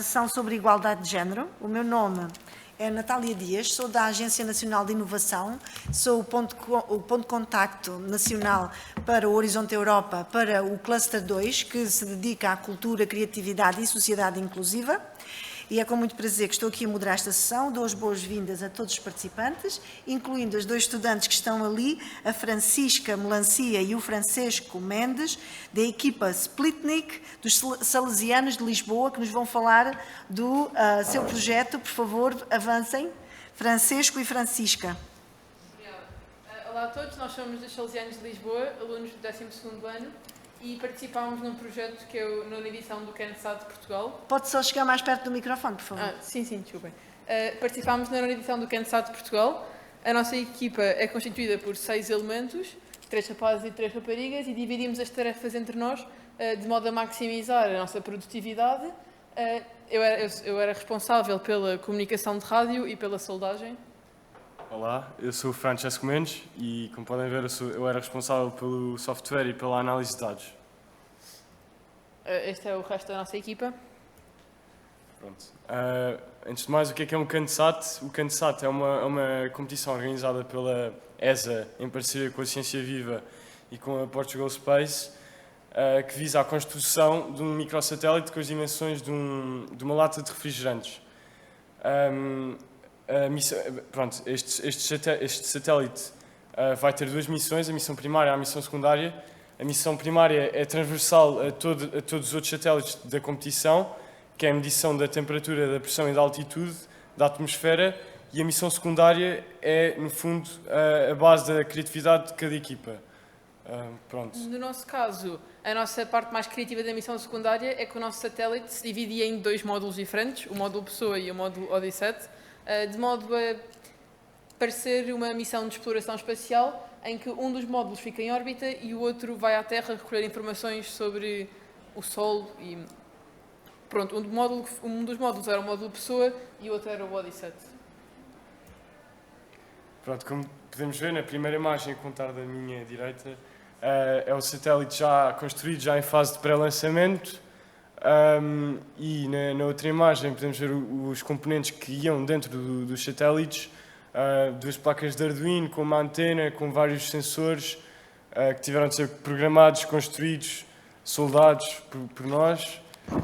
sessão sobre igualdade de género. O meu nome é Natália Dias, sou da Agência Nacional de Inovação, sou o ponto de contacto nacional para o Horizonte Europa, para o Cluster 2, que se dedica à cultura, criatividade e sociedade inclusiva. E é com muito prazer que estou aqui a moderar esta sessão. Dou as boas-vindas a todos os participantes, incluindo os dois estudantes que estão ali, a Francisca Melancia e o Francisco Mendes, da equipa Splitnik, dos Salesianos de Lisboa, que nos vão falar do seu projeto. Por favor, avancem. Francisco e Francisca. Obrigada. Olá a todos, nós somos dos Salesianos de Lisboa, alunos do 12º ano, e participámos num projeto que é a nona edição do CANSAT de Portugal. Pode só chegar mais perto do microfone, por favor. Sim, desculpem. Participámos na nona edição do CANSAT de Portugal. A nossa equipa é constituída por 6 elementos, 3 rapazes e 3 raparigas, e dividimos as tarefas entre nós de modo a maximizar a nossa produtividade. Eu era responsável pela comunicação de rádio e pela soldagem. Olá, eu sou o Francesco Mendes e, como podem ver, eu era responsável pelo software e pela análise de dados. Este é o resto da nossa equipa. Pronto. Antes de mais, o que é um CANSAT? O CANSAT é uma competição organizada pela ESA, em parceria com a Ciência Viva e com a Portugal Space, que visa a construção de um microsatélite com as dimensões de uma lata de refrigerantes. Este satélite vai ter 2 missões, a missão primária e a missão secundária. A missão primária é transversal a todos os outros satélites da competição, que é a medição da temperatura, da pressão e da altitude da atmosfera, e a missão secundária é, no fundo, a base da criatividade de cada equipa. Pronto. No nosso caso, a nossa parte mais criativa da missão secundária é que o nosso satélite se dividia em 2 módulos diferentes, o módulo Pessoa e o módulo Odysseus, de modo a parecer uma missão de exploração espacial em que um dos módulos fica em órbita e o outro vai à Terra recolher informações sobre o Sol. E pronto, um dos módulos era o módulo Pessoa e o outro era o Odysseus. Pronto, como podemos ver na primeira imagem, a contar da minha direita, é o satélite já construído, já em fase de pré-lançamento. E na outra imagem podemos ver os componentes que iam dentro dos satélites, 2 placas de Arduino com uma antena, com vários sensores que tiveram de ser programados, construídos, soldados por nós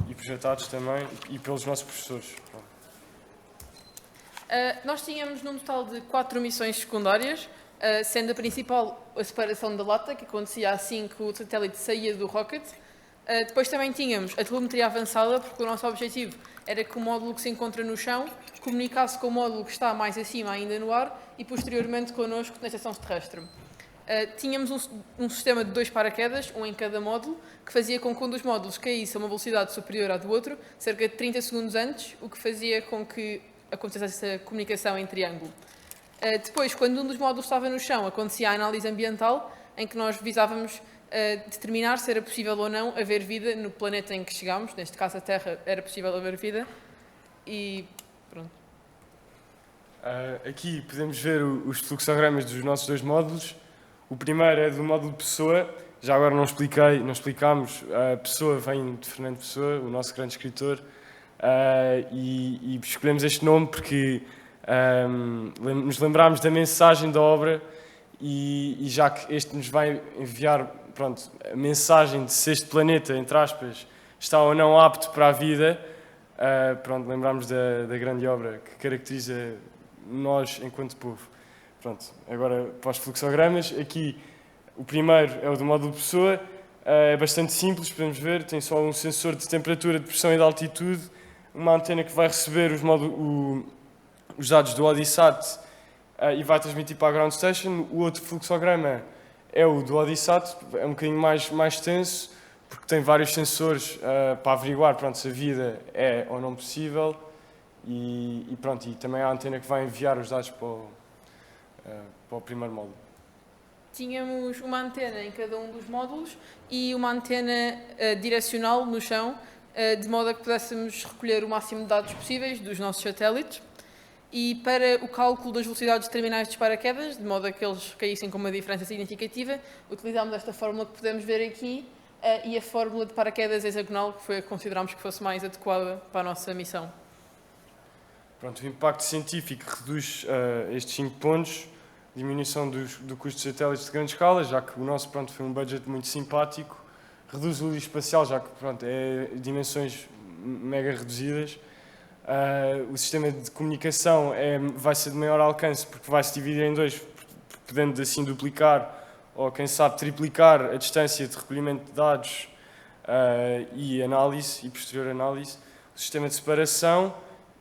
e projetados também e pelos nossos professores. Nós tínhamos num total de 4 missões secundárias, sendo a principal a separação da lata, que acontecia assim que o satélite saía do rocket. Depois também tínhamos a telemetria avançada, porque o nosso objetivo era que o módulo que se encontra no chão comunicasse com o módulo que está mais acima ainda no ar e posteriormente connosco na estação terrestre. Tínhamos um sistema de 2 paraquedas, um em cada módulo, que fazia com que um dos módulos caísse a uma velocidade superior à do outro, cerca de 30 segundos antes, o que fazia com que acontecesse essa comunicação em triângulo. Depois, quando um dos módulos estava no chão, acontecia a análise ambiental, em que nós visávamos determinar se era possível ou não haver vida no planeta em que chegámos. Neste caso, a Terra, era possível haver vida. E pronto. Aqui podemos ver os fluxogramas dos nossos 2 módulos. O primeiro é do módulo Pessoa. Já agora não explicámos. A Pessoa vem de Fernando Pessoa, o nosso grande escritor. E escolhemos este nome porque nos lembramos da mensagem da obra e já que este nos vai enviar a mensagem de se este planeta, entre aspas, está ou não apto para a vida, lembramos da grande obra que caracteriza nós enquanto povo. Agora para os fluxogramas, aqui o primeiro é o do módulo Pessoa, é bastante simples, podemos ver, tem só um sensor de temperatura, de pressão e de altitude, uma antena que vai receber os dados do Odysseus e vai transmitir para a Ground Station. O outro fluxograma é o do Odysseus, é um bocadinho mais tenso, porque tem vários sensores para averiguar se a vida é ou não possível e também há a antena que vai enviar os dados para o primeiro módulo. Tínhamos uma antena em cada um dos módulos e uma antena direcional no chão, de modo a que pudéssemos recolher o máximo de dados possíveis dos nossos satélites. E para o cálculo das velocidades terminais dos paraquedas, de modo a que eles caíssem com uma diferença significativa, utilizámos esta fórmula que podemos ver aqui, e a fórmula de paraquedas hexagonal, que foi a que considerámos que fosse mais adequada para a nossa missão. Pronto, o impacto científico reduz estes 5 pontos, diminuição do custo de satélites de grande escala, já que o nosso foi um budget muito simpático, reduz o lixo espacial, já que é dimensões mega reduzidas. O sistema de comunicação vai ser de maior alcance, porque vai se dividir em 2, podendo assim duplicar ou, quem sabe, triplicar a distância de recolhimento de dados e análise, e posterior análise. O sistema de separação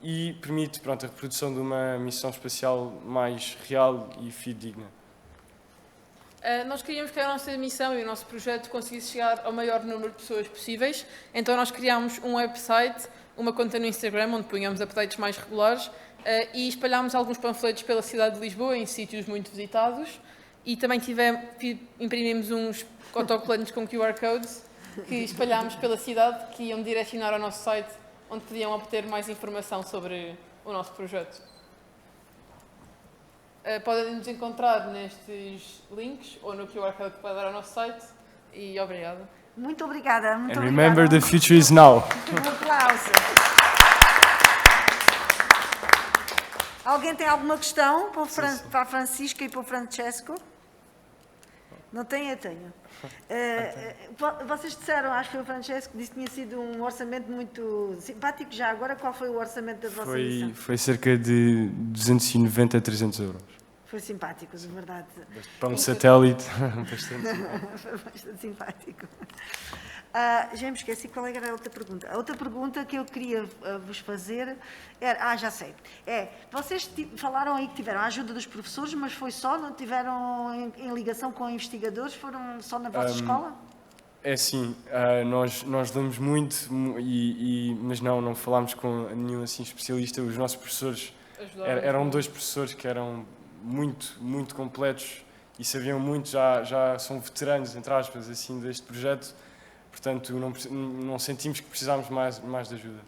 e permite a reprodução de uma missão espacial mais real e fidedigna. Nós queríamos que a nossa missão e o nosso projeto conseguisse chegar ao maior número de pessoas possíveis, então nós criámos um website, uma conta no Instagram, onde punhamos updates mais regulares, e espalhámos alguns panfletos pela cidade de Lisboa, em sítios muito visitados, e também imprimimos uns autocolantes com QR codes, que espalhámos pela cidade, que iam direcionar ao nosso site, onde podiam obter mais informação sobre o nosso projeto. Podem nos encontrar nestes links ou no QR Code que vai dar ao nosso site. E obrigada. Muito obrigada. Muito And obrigada. remember, the future is now. Um aplauso. Alguém tem alguma questão para a Francisca e para o Francesco? Não tem? Eu tenho. Vocês disseram, acho que foi o Francesco, disse que tinha sido um orçamento muito simpático. Já agora, qual foi o orçamento da vossa missão? Foi cerca de 290 a 300 euros. Foi simpático, de verdade. Para um satélite, bastante. Foi bastante simpático. Já me esqueci qual era a outra pergunta. A outra pergunta que eu queria vos fazer era... já sei. Vocês falaram aí que tiveram a ajuda dos professores, mas foi só? Não tiveram em ligação com investigadores? Foram só na vossa escola? É sim, nós damos muito, mas não falámos com nenhum assim, especialista. Os nossos professores eram 2 professores que eram muito completos e sabiam muito, já são veteranos, entre aspas, assim, deste projeto. Portanto, não sentimos que precisámos mais de ajuda.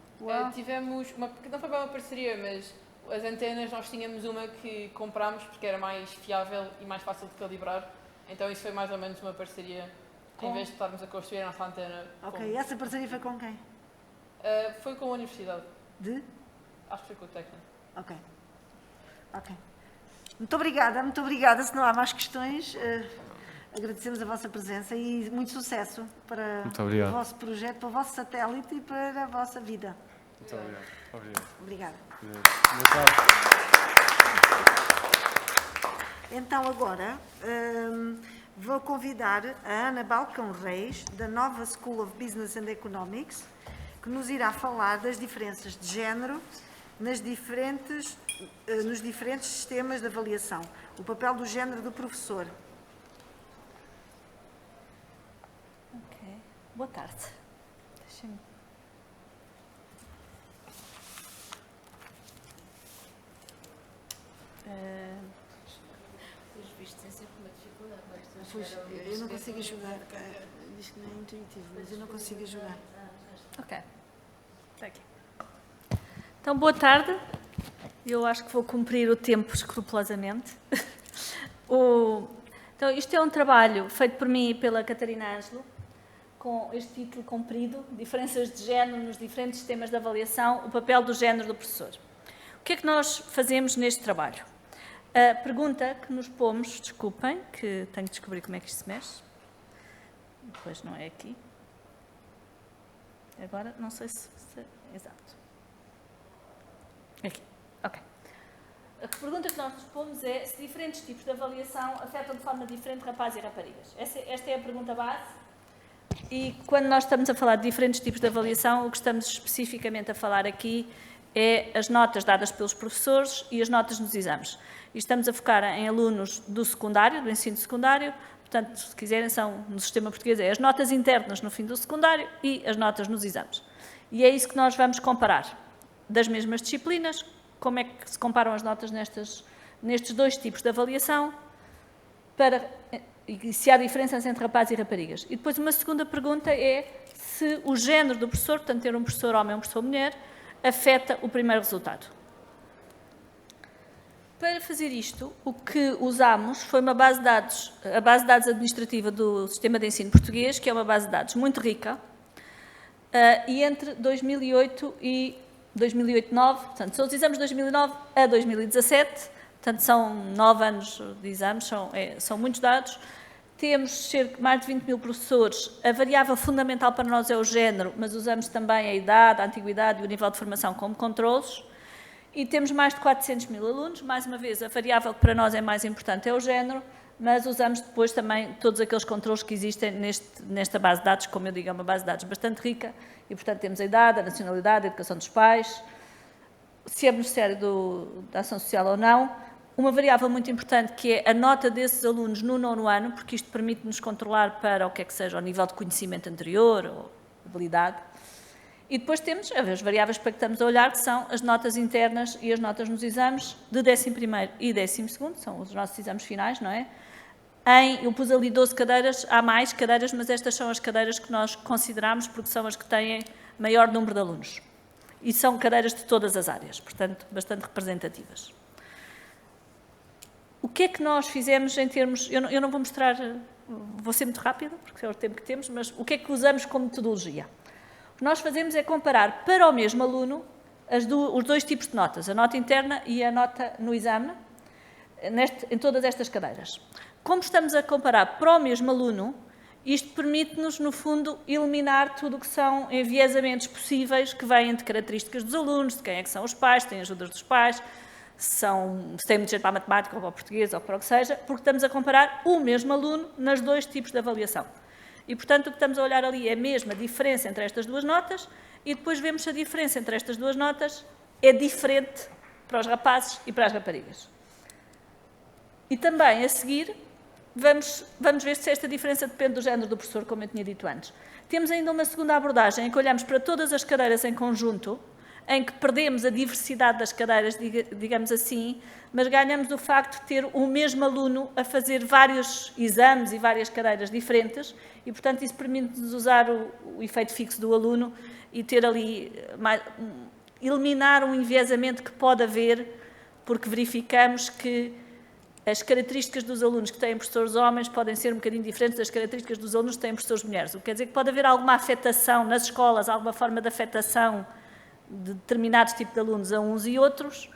Tivemos, não foi bem uma parceria, mas as antenas, nós tínhamos uma que comprámos porque era mais fiável e mais fácil de calibrar. Então isso foi mais ou menos uma parceria, em vez de estarmos a construir a nossa antena. Ok, e essa parceria foi com quem? Foi com a universidade. De? Acho que foi com o Tecno. Ok. Muito obrigada. Se não há mais questões... agradecemos a vossa presença e muito sucesso para o vosso projeto, para o vosso satélite e para a vossa vida. Muito obrigado. Obrigada. Boa tarde. Então, agora, vou convidar a Ana Balcão Reis, da Nova School of Business and Economics, que nos irá falar das diferenças de género nos diferentes sistemas de avaliação, o papel do género do professor. Boa tarde. Deixa-me. Os vistos têm sempre uma dificuldade. Eu não consigo ajudar. Diz que não é intuitivo, mas eu não consigo ajudar. Ok. Está aqui. Então, boa tarde. Eu acho que vou cumprir o tempo escrupulosamente. Então, isto é um trabalho feito por mim e pela Catarina Ângelo, com este título comprido, Diferenças de género nos diferentes sistemas de avaliação, o papel do género do professor. O que é que nós fazemos neste trabalho? A pergunta que nos pomos, desculpem, que tenho que descobrir como é que isto se mexe. Depois não é aqui. Agora, não sei se... Exato. Aqui, ok. A pergunta que nós nos pomos é se diferentes tipos de avaliação afetam de forma diferente rapazes e raparigas. Esta é a pergunta base. E quando nós estamos a falar de diferentes tipos de avaliação, o que estamos especificamente a falar aqui é as notas dadas pelos professores e as notas nos exames. E estamos a focar em alunos do secundário, do ensino secundário, portanto, se quiserem, são, no sistema português, as notas internas no fim do secundário e as notas nos exames. E é isso que nós vamos comparar. Das mesmas disciplinas, como é que se comparam as notas nestes 2 tipos de avaliação, e se há diferenças entre rapazes e raparigas. E depois uma segunda pergunta é se o género do professor, portanto ter um professor homem ou um professor mulher, afeta o primeiro resultado. Para fazer isto, o que usámos foi uma base de dados, a base de dados administrativa do Sistema de Ensino Português, que é uma base de dados muito rica, e entre 2008 e 2008-9, portanto, são os exames de 2009 a 2017, portanto, são 9 anos de exames, são muitos dados. Temos mais de 20 mil professores. A variável fundamental para nós é o género, mas usamos também a idade, a antiguidade e o nível de formação como controlos. E temos mais de 400 mil alunos. Mais uma vez, a variável que para nós é mais importante é o género, mas usamos depois também todos aqueles controlos que existem nesta base de dados. Como eu digo, é uma base de dados bastante rica e, portanto, temos a idade, a nacionalidade, a educação dos pais, se é beneficiário da ação social ou não. Uma variável muito importante que é a nota desses alunos no 9º ano, porque isto permite-nos controlar para o que é que seja o nível de conhecimento anterior ou habilidade. E depois temos as variáveis para que estamos a olhar, que são as notas internas e as notas nos exames de 11º e 12º, são os nossos exames finais, não é? Eu pus ali 12 cadeiras, há mais cadeiras, mas estas são as cadeiras que nós consideramos porque são as que têm maior número de alunos. E são cadeiras de todas as áreas, portanto, bastante representativas. O que é que nós fizemos em termos... Eu não vou mostrar, vou ser muito rápida, porque é o tempo que temos, mas o que é que usamos como metodologia? O que nós fazemos é comparar para o mesmo aluno os dois tipos de notas, a nota interna e a nota no exame, em todas estas cadeiras. Como estamos a comparar para o mesmo aluno, isto permite-nos, no fundo, eliminar tudo o que são enviesamentos possíveis que vêm de características dos alunos, de quem é que são os pais, se têm ajudas dos pais, se têm muito jeito para a matemática ou para o português ou para o que seja, porque estamos a comparar o mesmo aluno nos dois tipos de avaliação. E, portanto, o que estamos a olhar ali é a mesma diferença entre estas duas notas e depois vemos se a diferença entre estas duas notas é diferente para os rapazes e para as raparigas. E também, a seguir, vamos ver se esta diferença depende do género do professor, como eu tinha dito antes. Temos ainda uma segunda abordagem em que olhamos para todas as cadeiras em conjunto, em que perdemos a diversidade das cadeiras, digamos assim, mas ganhamos o facto de ter o mesmo aluno a fazer vários exames e várias cadeiras diferentes e, portanto, isso permite-nos usar o efeito fixo do aluno e ter ali, eliminar um enviesamento que pode haver, porque verificamos que as características dos alunos que têm professores homens podem ser um bocadinho diferentes das características dos alunos que têm professores mulheres. O que quer dizer que pode haver alguma afetação nas escolas, alguma forma de afetação de determinados tipos de alunos a uns e outros,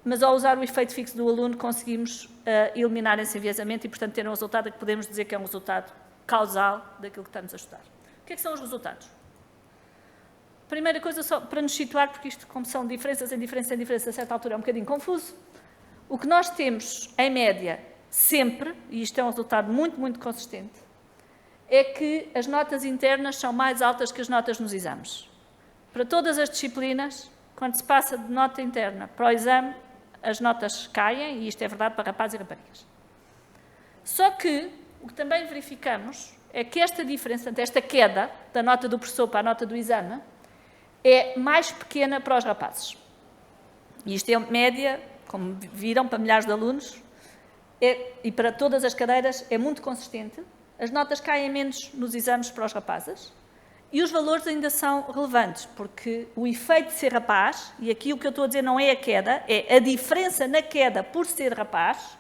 mas ao usar o efeito fixo do aluno conseguimos eliminar esse enviesamento e, portanto, ter um resultado que podemos dizer que é um resultado causal daquilo que estamos a estudar. O que é que são os resultados? Primeira coisa, só para nos situar, porque isto, como são diferenças em diferença em diferença, a certa altura é um bocadinho confuso. O que nós temos, em média, sempre, e isto é um resultado muito, muito consistente, é que as notas internas são mais altas que as notas nos exames. Para todas as disciplinas, quando se passa de nota interna para o exame, as notas caem, e isto é verdade para rapazes e raparigas. Só que, o que também verificamos é que esta diferença, portanto, esta queda da nota do professor para a nota do exame, é mais pequena para os rapazes. E isto é média, como viram, para milhares de alunos, e para todas as cadeiras é muito consistente. As notas caem menos nos exames para os rapazes e os valores ainda são relevantes, porque o efeito de ser rapaz, e aqui o que eu estou a dizer não é a queda, é a diferença na queda por ser rapaz,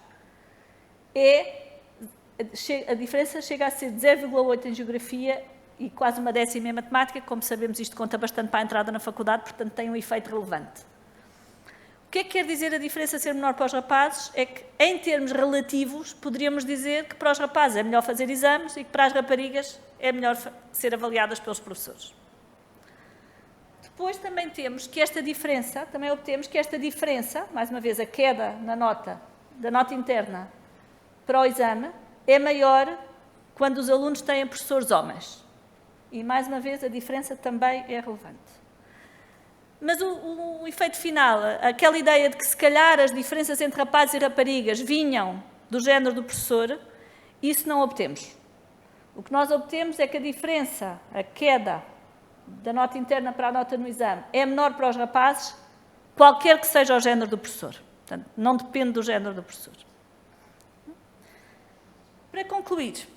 a diferença chega a ser 0,8 em geografia e quase 1/10 em matemática. Como sabemos, isto conta bastante para a entrada na faculdade, portanto tem um efeito relevante. O que é que quer dizer a diferença ser menor para os rapazes? É que, em termos relativos, poderíamos dizer que para os rapazes é melhor fazer exames e que para as raparigas é melhor ser avaliadas pelos professores. Depois também temos que esta diferença, também obtemos que esta diferença, mais uma vez a queda na nota, da nota interna para o exame, é maior quando os alunos têm professores homens. E, mais uma vez, a diferença também é relevante. Mas o efeito final, aquela ideia de que se calhar as diferenças entre rapazes e raparigas vinham do género do professor, isso não obtemos. O que nós obtemos é que a diferença, a queda da nota interna para a nota no exame, é menor para os rapazes, qualquer que seja o género do professor. Portanto, não depende do género do professor. Para concluir,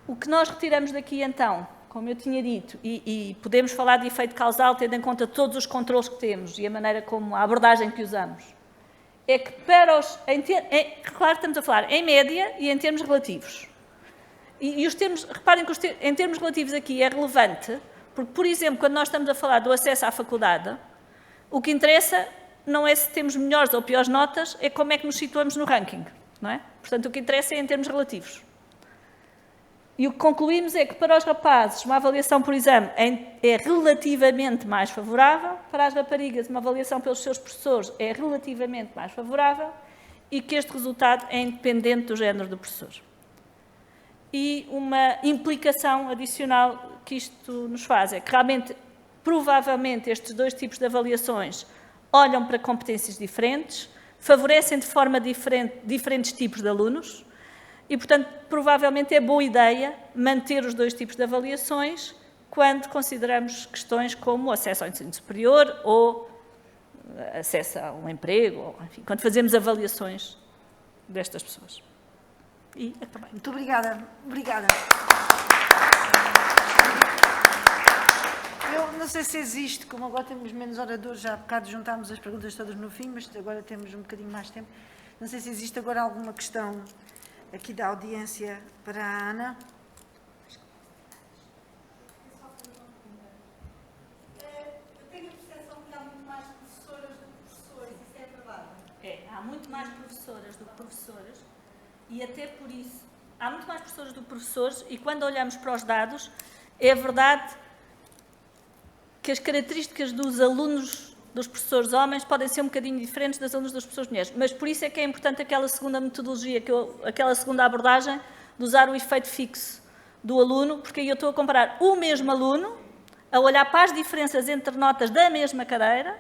o que nós retiramos daqui então, como eu tinha dito, e podemos falar de efeito causal tendo em conta todos os controles que temos e a maneira como, a abordagem que usamos. é que para os... claro que estamos a falar em média e em termos relativos. E os termos, reparem que em termos relativos aqui é relevante, porque, por exemplo, quando nós estamos a falar do acesso à faculdade, o que interessa não é se temos melhores ou piores notas, é como é que nos situamos no ranking, não é? Portanto, o que interessa é em termos relativos. E o que concluímos é que para os rapazes uma avaliação por exame é relativamente mais favorável, para as raparigas uma avaliação pelos seus professores é relativamente mais favorável e que este resultado é independente do género do professor. E uma implicação adicional que isto nos faz é que realmente, provavelmente, estes dois tipos de avaliações olham para competências diferentes, favorecem de forma diferente diferentes tipos de alunos e, portanto, provavelmente é boa ideia manter os dois tipos de avaliações quando consideramos questões como acesso ao ensino superior ou acesso a um emprego, ou, enfim, quando fazemos avaliações destas pessoas. E acabei. Muito obrigada. Obrigada. Eu não sei se existe, como agora temos menos oradores, já há bocado juntámos as perguntas todas no fim, mas agora temos um bocadinho mais tempo. Não sei se existe agora alguma questão aqui da audiência para a Ana. Eu tenho a percepção que há muito mais professoras do que professores, isso é verdade? Há muito mais professoras do que professores e até por isso, há muito mais professoras do que professores e quando olhamos para os dados, é verdade que as características dos alunos dos professores homens podem ser um bocadinho diferentes das alunos dos professores mulheres, mas por isso é que é importante aquela segunda metodologia, aquela segunda abordagem de usar o efeito fixo do aluno, porque aí eu estou a comparar o mesmo aluno, a olhar para as diferenças entre notas da mesma cadeira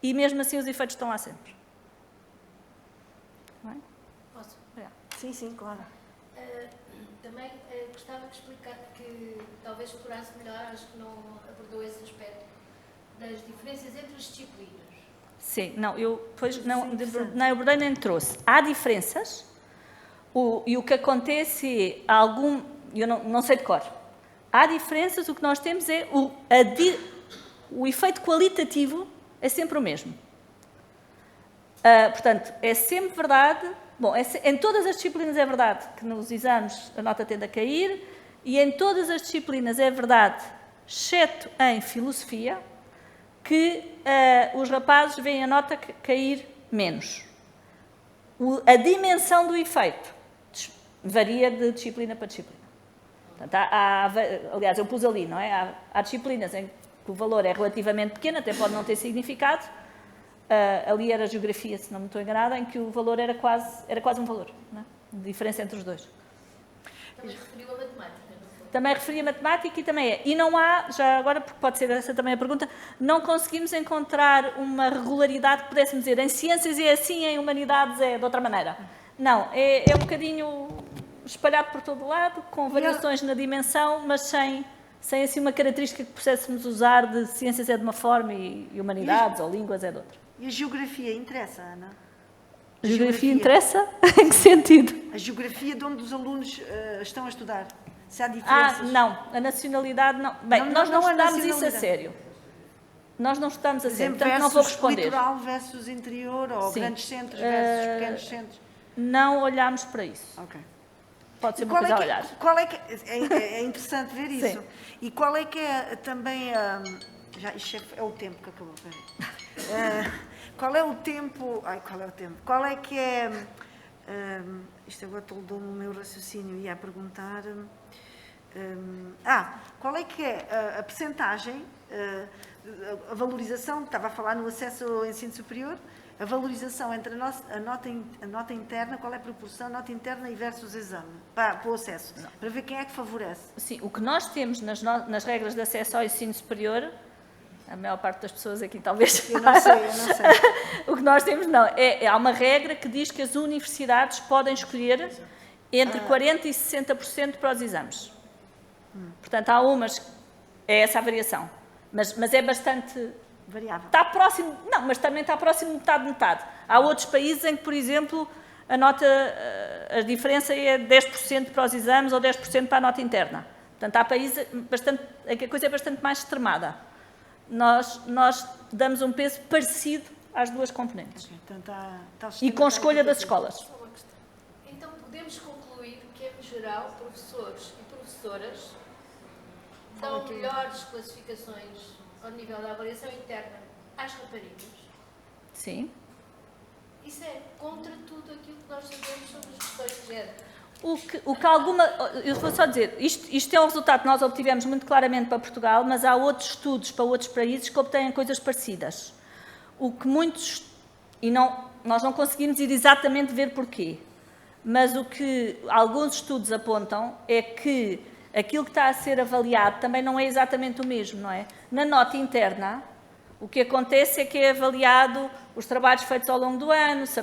e mesmo assim os efeitos estão lá sempre. Não é? Posso? Sim, sim, claro. Também gostava de explicar que talvez explorasse melhor, acho que não abordou esse aspecto, das diferenças entre as disciplinas. Sim, não, eu depois não abordei nem trouxe. Há diferenças e o que acontece é eu não sei de cor. Há diferenças, o que nós temos é o efeito qualitativo é sempre o mesmo. Portanto, é sempre verdade. Bom, em todas as disciplinas é verdade que nos exames a nota tende a cair e em todas as disciplinas é verdade, exceto em filosofia, que os rapazes veem a nota cair menos. A dimensão do efeito varia de disciplina para disciplina. Portanto, aliás, eu pus ali, não é? Há disciplinas em que o valor é relativamente pequeno, até pode não ter significado. Ali era a geografia, se não me estou enganada, em que o valor era quase um valor, não é? De diferença entre os dois. Também referiu a matemática, não foi? Também referi a matemática e também é. E não há, já agora, porque pode ser essa também a pergunta, não conseguimos encontrar uma regularidade que pudéssemos dizer em ciências é assim, em humanidades é de outra maneira. Não, é um bocadinho espalhado por todo o lado, com variações na dimensão, mas sem assim uma característica que pudéssemos usar de ciências é de uma forma e humanidades ou línguas é de outra. E a geografia interessa, Ana? A geografia interessa? Em que sentido? A geografia de onde os alunos estão a estudar. Se há diferenças. Não. A nacionalidade não. Bem, nós não estudamos isso a sério. Nós não estudamos a sério, portanto não vou responder. Litoral versus interior, ou Sim. grandes centros versus pequenos centros. Não olhámos para isso. Ok. Pode ser uma coisa a olhar. É interessante ver isso. Sim. E qual é que é também... isto é o tempo que acabou. Qual é o tempo... qual é o tempo? Qual é que é... isto agora estou no meu raciocínio e ia perguntar... qual é que é a percentagem, a valorização, estava a falar no acesso ao ensino superior, a valorização entre a nota interna, qual é a proporção nota interna e versus exame, para o acesso, para ver quem é que favorece. Sim, o que nós temos nas regras de acesso ao ensino superior, a maior parte das pessoas aqui talvez... Eu não sei. O que nós temos, há uma regra que diz que as universidades podem escolher entre 40% e 60% para os exames. Portanto, há umas, é essa a variação, mas é bastante... Variável. Está próximo, não, mas também está próximo de metade. Há outros países em que, por exemplo, a diferença é 10% para os exames ou 10% para a nota interna. Portanto, há países em que a coisa é bastante mais extremada. Nós damos um peso parecido às duas componentes. Portanto, está o E sistema com está escolha das equitativo. escolas. Só uma questão. Então podemos concluir que, em geral, professores e professoras dão melhores classificações ao nível da avaliação interna às raparigas. Sim. Isso é contra tudo aquilo que nós sabemos sobre as questões de género. O que alguma... Eu vou só dizer, isto é um resultado que nós obtivemos muito claramente para Portugal, mas há outros estudos para outros países que obtêm coisas parecidas. O que muitos... E nós não conseguimos ir exatamente ver porquê, mas o que alguns estudos apontam é que aquilo que está a ser avaliado também não é exatamente o mesmo, não é? Na nota interna, o que acontece é que é avaliado os trabalhos feitos ao longo do ano, se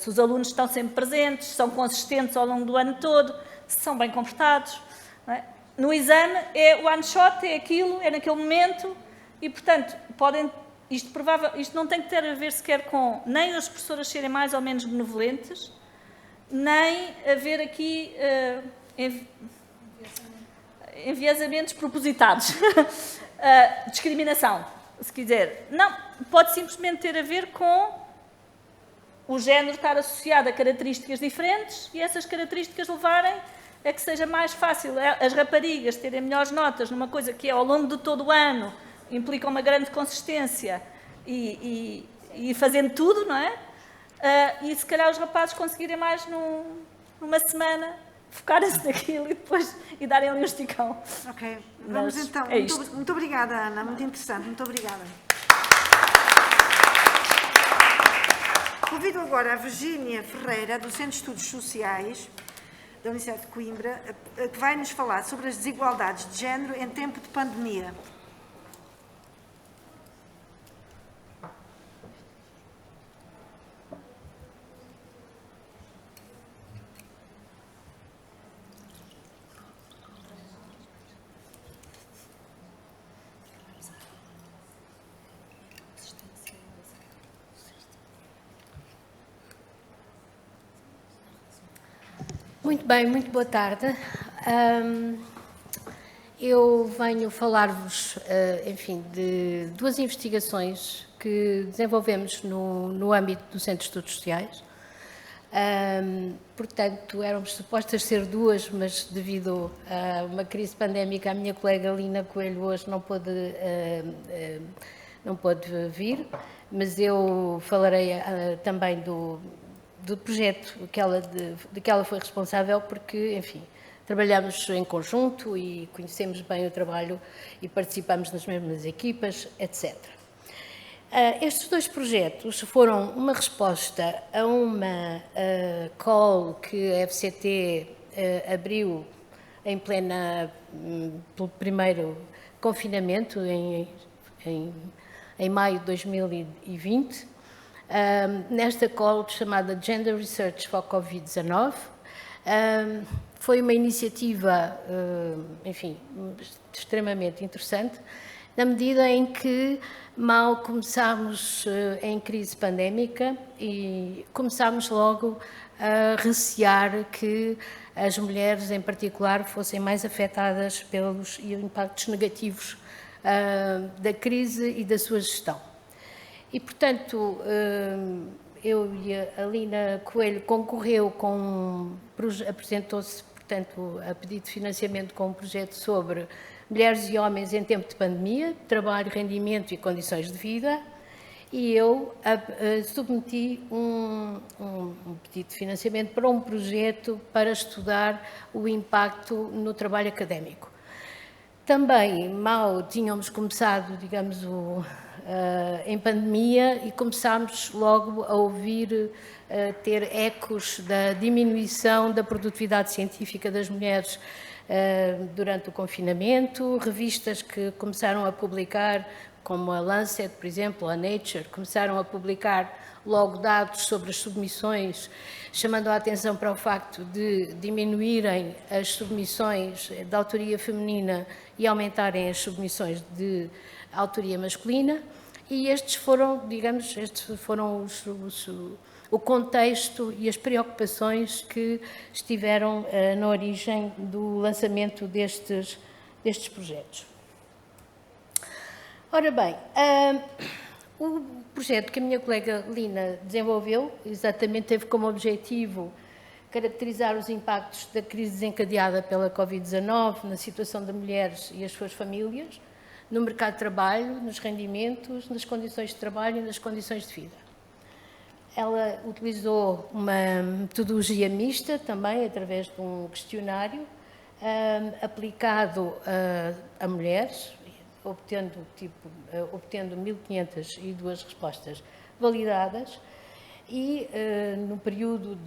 os alunos estão sempre presentes, se são consistentes ao longo do ano todo, se são bem comportados. Não é? No exame, é one shot, é aquilo, é naquele momento, e, portanto, isto não tem que ter a ver sequer com nem as professoras serem mais ou menos benevolentes, nem haver aqui enviesamentos propositados. Discriminação, se quiser. Não, pode simplesmente ter a ver com o género estar associado a características diferentes e essas características levarem a que seja mais fácil as raparigas terem melhores notas numa coisa que é ao longo de todo o ano, implica uma grande consistência e fazendo tudo, não é? E se calhar os rapazes conseguirem mais numa semana, focarem-se naquilo e depois darem ali um esticão. Ok, vamos Mas então. é isto. Muito obrigada, Ana, muito interessante, muito obrigada. Convido agora a Virgínia Ferreira, do Centro de Estudos Sociais da Universidade de Coimbra, que vai nos falar sobre as desigualdades de género em tempo de pandemia. Muito bem, muito boa tarde. Eu venho falar-vos, enfim, de duas investigações que desenvolvemos no âmbito do Centro de Estudos Sociais. Portanto, éramos supostas ser duas, mas devido a uma crise pandémica, a minha colega Lina Coelho hoje não pôde vir, mas eu falarei também do projeto de que ela foi responsável, porque, enfim, trabalhamos em conjunto e conhecemos bem o trabalho e participamos nas mesmas equipas, etc. Estes dois projetos foram uma resposta a uma call que a FCT abriu em pelo primeiro confinamento, em maio de 2020, nesta call chamada Gender Research for Covid-19. Foi uma iniciativa, enfim, extremamente interessante, na medida em que mal começámos em crise pandémica e começámos logo a recear que as mulheres, em particular, fossem mais afetadas pelos impactos negativos da crise e da sua gestão. E, portanto, eu e a Lina Coelho apresentou-se, portanto, a pedido de financiamento com um projeto sobre mulheres e homens em tempo de pandemia, trabalho, rendimento e condições de vida, e eu submeti um pedido de financiamento para um projeto para estudar o impacto no trabalho académico. Também mal tínhamos começado, digamos, em pandemia e começámos logo a ouvir, ter ecos da diminuição da produtividade científica das mulheres durante o confinamento, revistas que começaram a publicar, como a Lancet, por exemplo, a Nature, começaram a publicar logo dados sobre as submissões, chamando a atenção para o facto de diminuírem as submissões de autoria feminina e aumentarem as submissões de autoria masculina, e estes foram o contexto e as preocupações que estiveram na origem do lançamento destes projetos. Ora bem, O projeto que a minha colega Lina desenvolveu, exatamente teve como objetivo caracterizar os impactos da crise desencadeada pela Covid-19 na situação de mulheres e as suas famílias, no mercado de trabalho, nos rendimentos, nas condições de trabalho e nas condições de vida. Ela utilizou uma metodologia mista também, através de um questionário aplicado a mulheres, obtendo 1.502 respostas validadas, e no período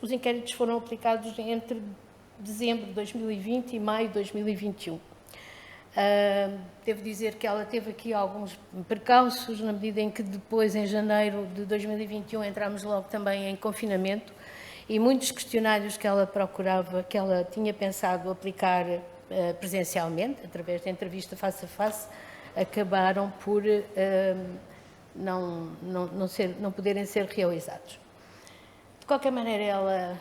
os inquéritos foram aplicados entre dezembro de 2020 e maio de 2021. Devo dizer que ela teve aqui alguns percalços, na medida em que depois, em janeiro de 2021, entramos logo também em confinamento, e muitos questionários que ela procurava, que ela tinha pensado aplicar presencialmente, através de entrevista face a face, acabaram por não poderem ser realizados. De qualquer maneira, ela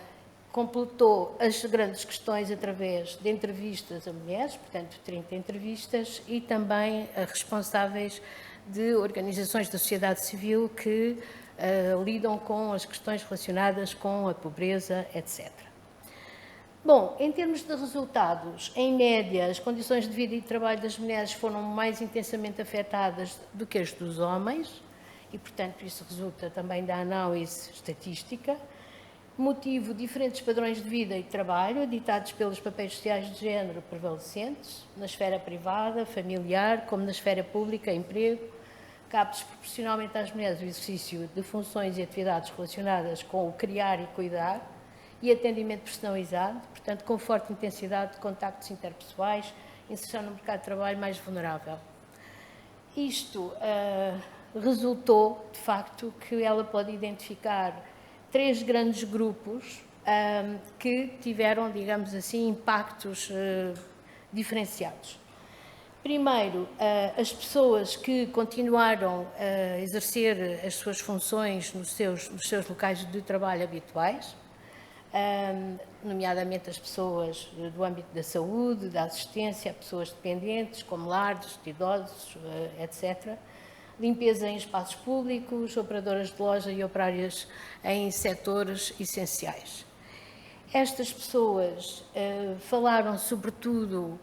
completou as grandes questões através de entrevistas a mulheres, portanto 30 entrevistas, e também a responsáveis de organizações da sociedade civil que lidam com as questões relacionadas com a pobreza, etc. Bom, em termos de resultados, em média, as condições de vida e de trabalho das mulheres foram mais intensamente afetadas do que as dos homens, e, portanto, isso resulta também da análise estatística. Motivo, diferentes padrões de vida e de trabalho, ditados pelos papéis sociais de género prevalecentes, na esfera privada, familiar, como na esfera pública, emprego. Cabe desproporcionalmente às mulheres o exercício de funções e atividades relacionadas com o criar e cuidar e atendimento personalizado, portanto, com forte intensidade de contactos interpessoais, inserção no mercado de trabalho mais vulnerável. Isto resultou, de facto, que ela pode identificar 3 grandes grupos que tiveram, digamos assim, impactos diferenciados. Primeiro, as pessoas que continuaram a exercer as suas funções nos seus locais de trabalho habituais, nomeadamente as pessoas do âmbito da saúde, da assistência a pessoas dependentes, como lares, de idosos, etc. Limpeza em espaços públicos, operadoras de loja e operárias em setores essenciais. Estas pessoas falaram sobretudo,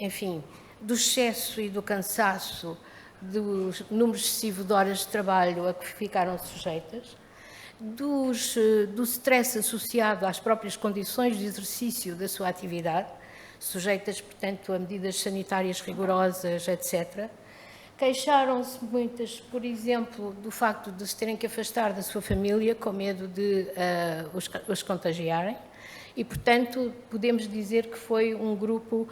enfim, do excesso e do cansaço, do número excessivo de horas de trabalho a que ficaram sujeitas, do stress associado às próprias condições de exercício da sua atividade, sujeitas, portanto, a medidas sanitárias rigorosas, etc. Queixaram-se muitas, por exemplo, do facto de se terem que afastar da sua família com medo de os contagiarem e, portanto, podemos dizer que foi um grupo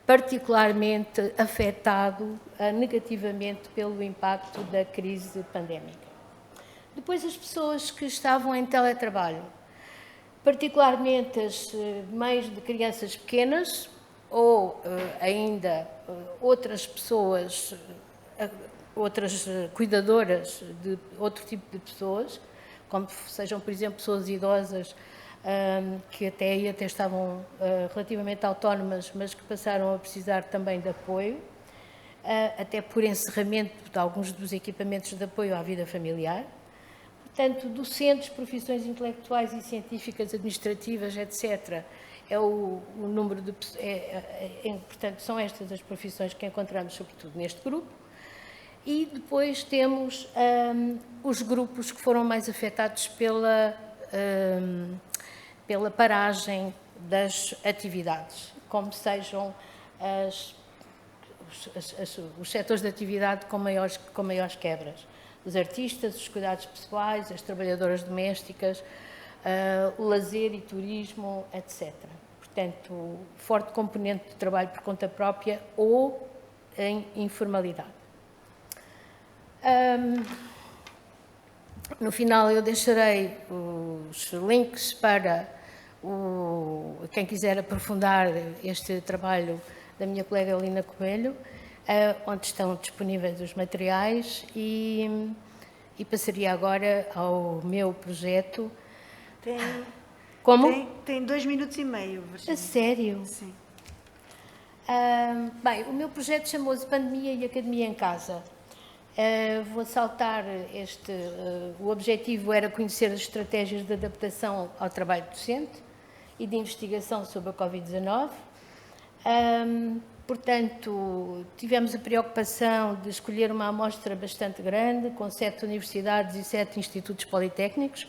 particularmente afetado negativamente pelo impacto da crise pandémica. Depois, as pessoas que estavam em teletrabalho, particularmente as mães de crianças pequenas ou ainda outras pessoas, outras cuidadoras de outro tipo de pessoas, como sejam, por exemplo, pessoas idosas que até estavam relativamente autónomas, mas que passaram a precisar também de apoio, até por encerramento de alguns dos equipamentos de apoio à vida familiar. Portanto, docentes, profissões intelectuais e científicas, administrativas, etc., é o número de... portanto, são estas as profissões que encontramos, sobretudo, neste grupo. E depois temos os grupos que foram mais afetados pela paragem das atividades, como sejam os setores de atividade com maiores quebras. Os artistas, os cuidados pessoais, as trabalhadoras domésticas, o lazer e turismo, etc. Portanto, forte componente de trabalho por conta própria ou em informalidade. No final eu deixarei os links para quem quiser aprofundar este trabalho da minha colega Lina Coelho, onde estão disponíveis os materiais e passaria agora ao meu projeto. Como? Tem 2 minutos e meio, Virginia. A sério? Sim. Bem, o meu projeto chamou-se Pandemia e Academia em Casa. Vou saltar o objetivo era conhecer as estratégias de adaptação ao trabalho docente e de investigação sobre a Covid-19. Portanto, tivemos a preocupação de escolher uma amostra bastante grande, com 7 universidades e 7 institutos politécnicos.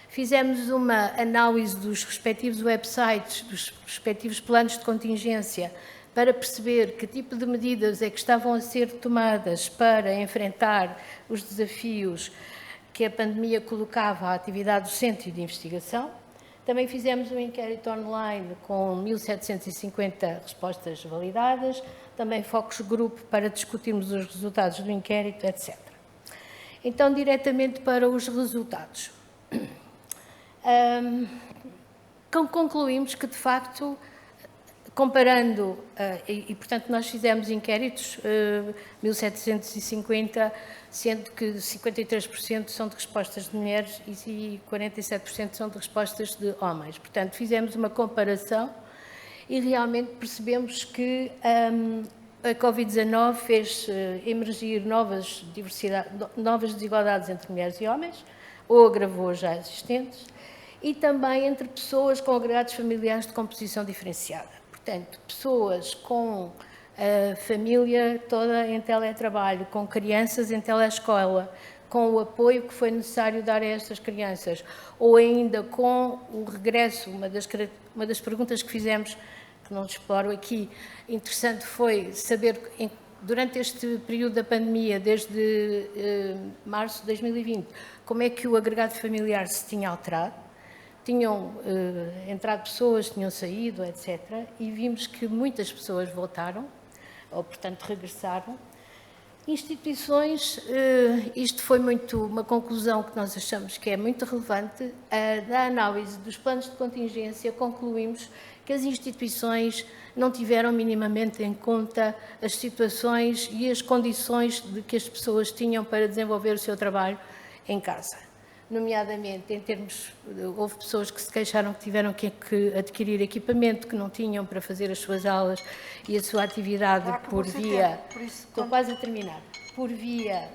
Fizemos uma análise dos respectivos websites, dos respectivos planos de contingência, para perceber que tipo de medidas é que estavam a ser tomadas para enfrentar os desafios que a pandemia colocava à atividade docente e de investigação. Também fizemos um inquérito online com 1.750 respostas validadas, também focus group para discutirmos os resultados do inquérito, etc. Então, diretamente para os resultados. Concluímos que, de facto, comparando, portanto, nós fizemos inquéritos, 1.750, sendo que 53% são de respostas de mulheres e 47% são de respostas de homens. Portanto, fizemos uma comparação e realmente percebemos que a Covid-19 fez emergir novas desigualdades entre mulheres e homens, ou agravou já existentes, e também entre pessoas com agregados familiares de composição diferenciada. Portanto, pessoas com a família toda em teletrabalho, com crianças em telescola, com o apoio que foi necessário dar a estas crianças, ou ainda com o regresso, uma das perguntas que fizemos, que não exploro aqui, interessante foi saber, durante este período da pandemia, desde março de 2020, como é que o agregado familiar se tinha alterado. Tinham entrado pessoas, tinham saído, etc. E vimos que muitas pessoas voltaram, ou, portanto, regressaram. Instituições, isto foi uma conclusão que nós achamos que é muito relevante. Da análise dos planos de contingência, concluímos que as instituições não tiveram minimamente em conta as situações e as condições de que as pessoas tinham para desenvolver o seu trabalho em casa. Nomeadamente, em termos, houve pessoas que se queixaram que tiveram que adquirir equipamento que não tinham para fazer as suas aulas e a sua atividade por via, estou quase a terminar, por via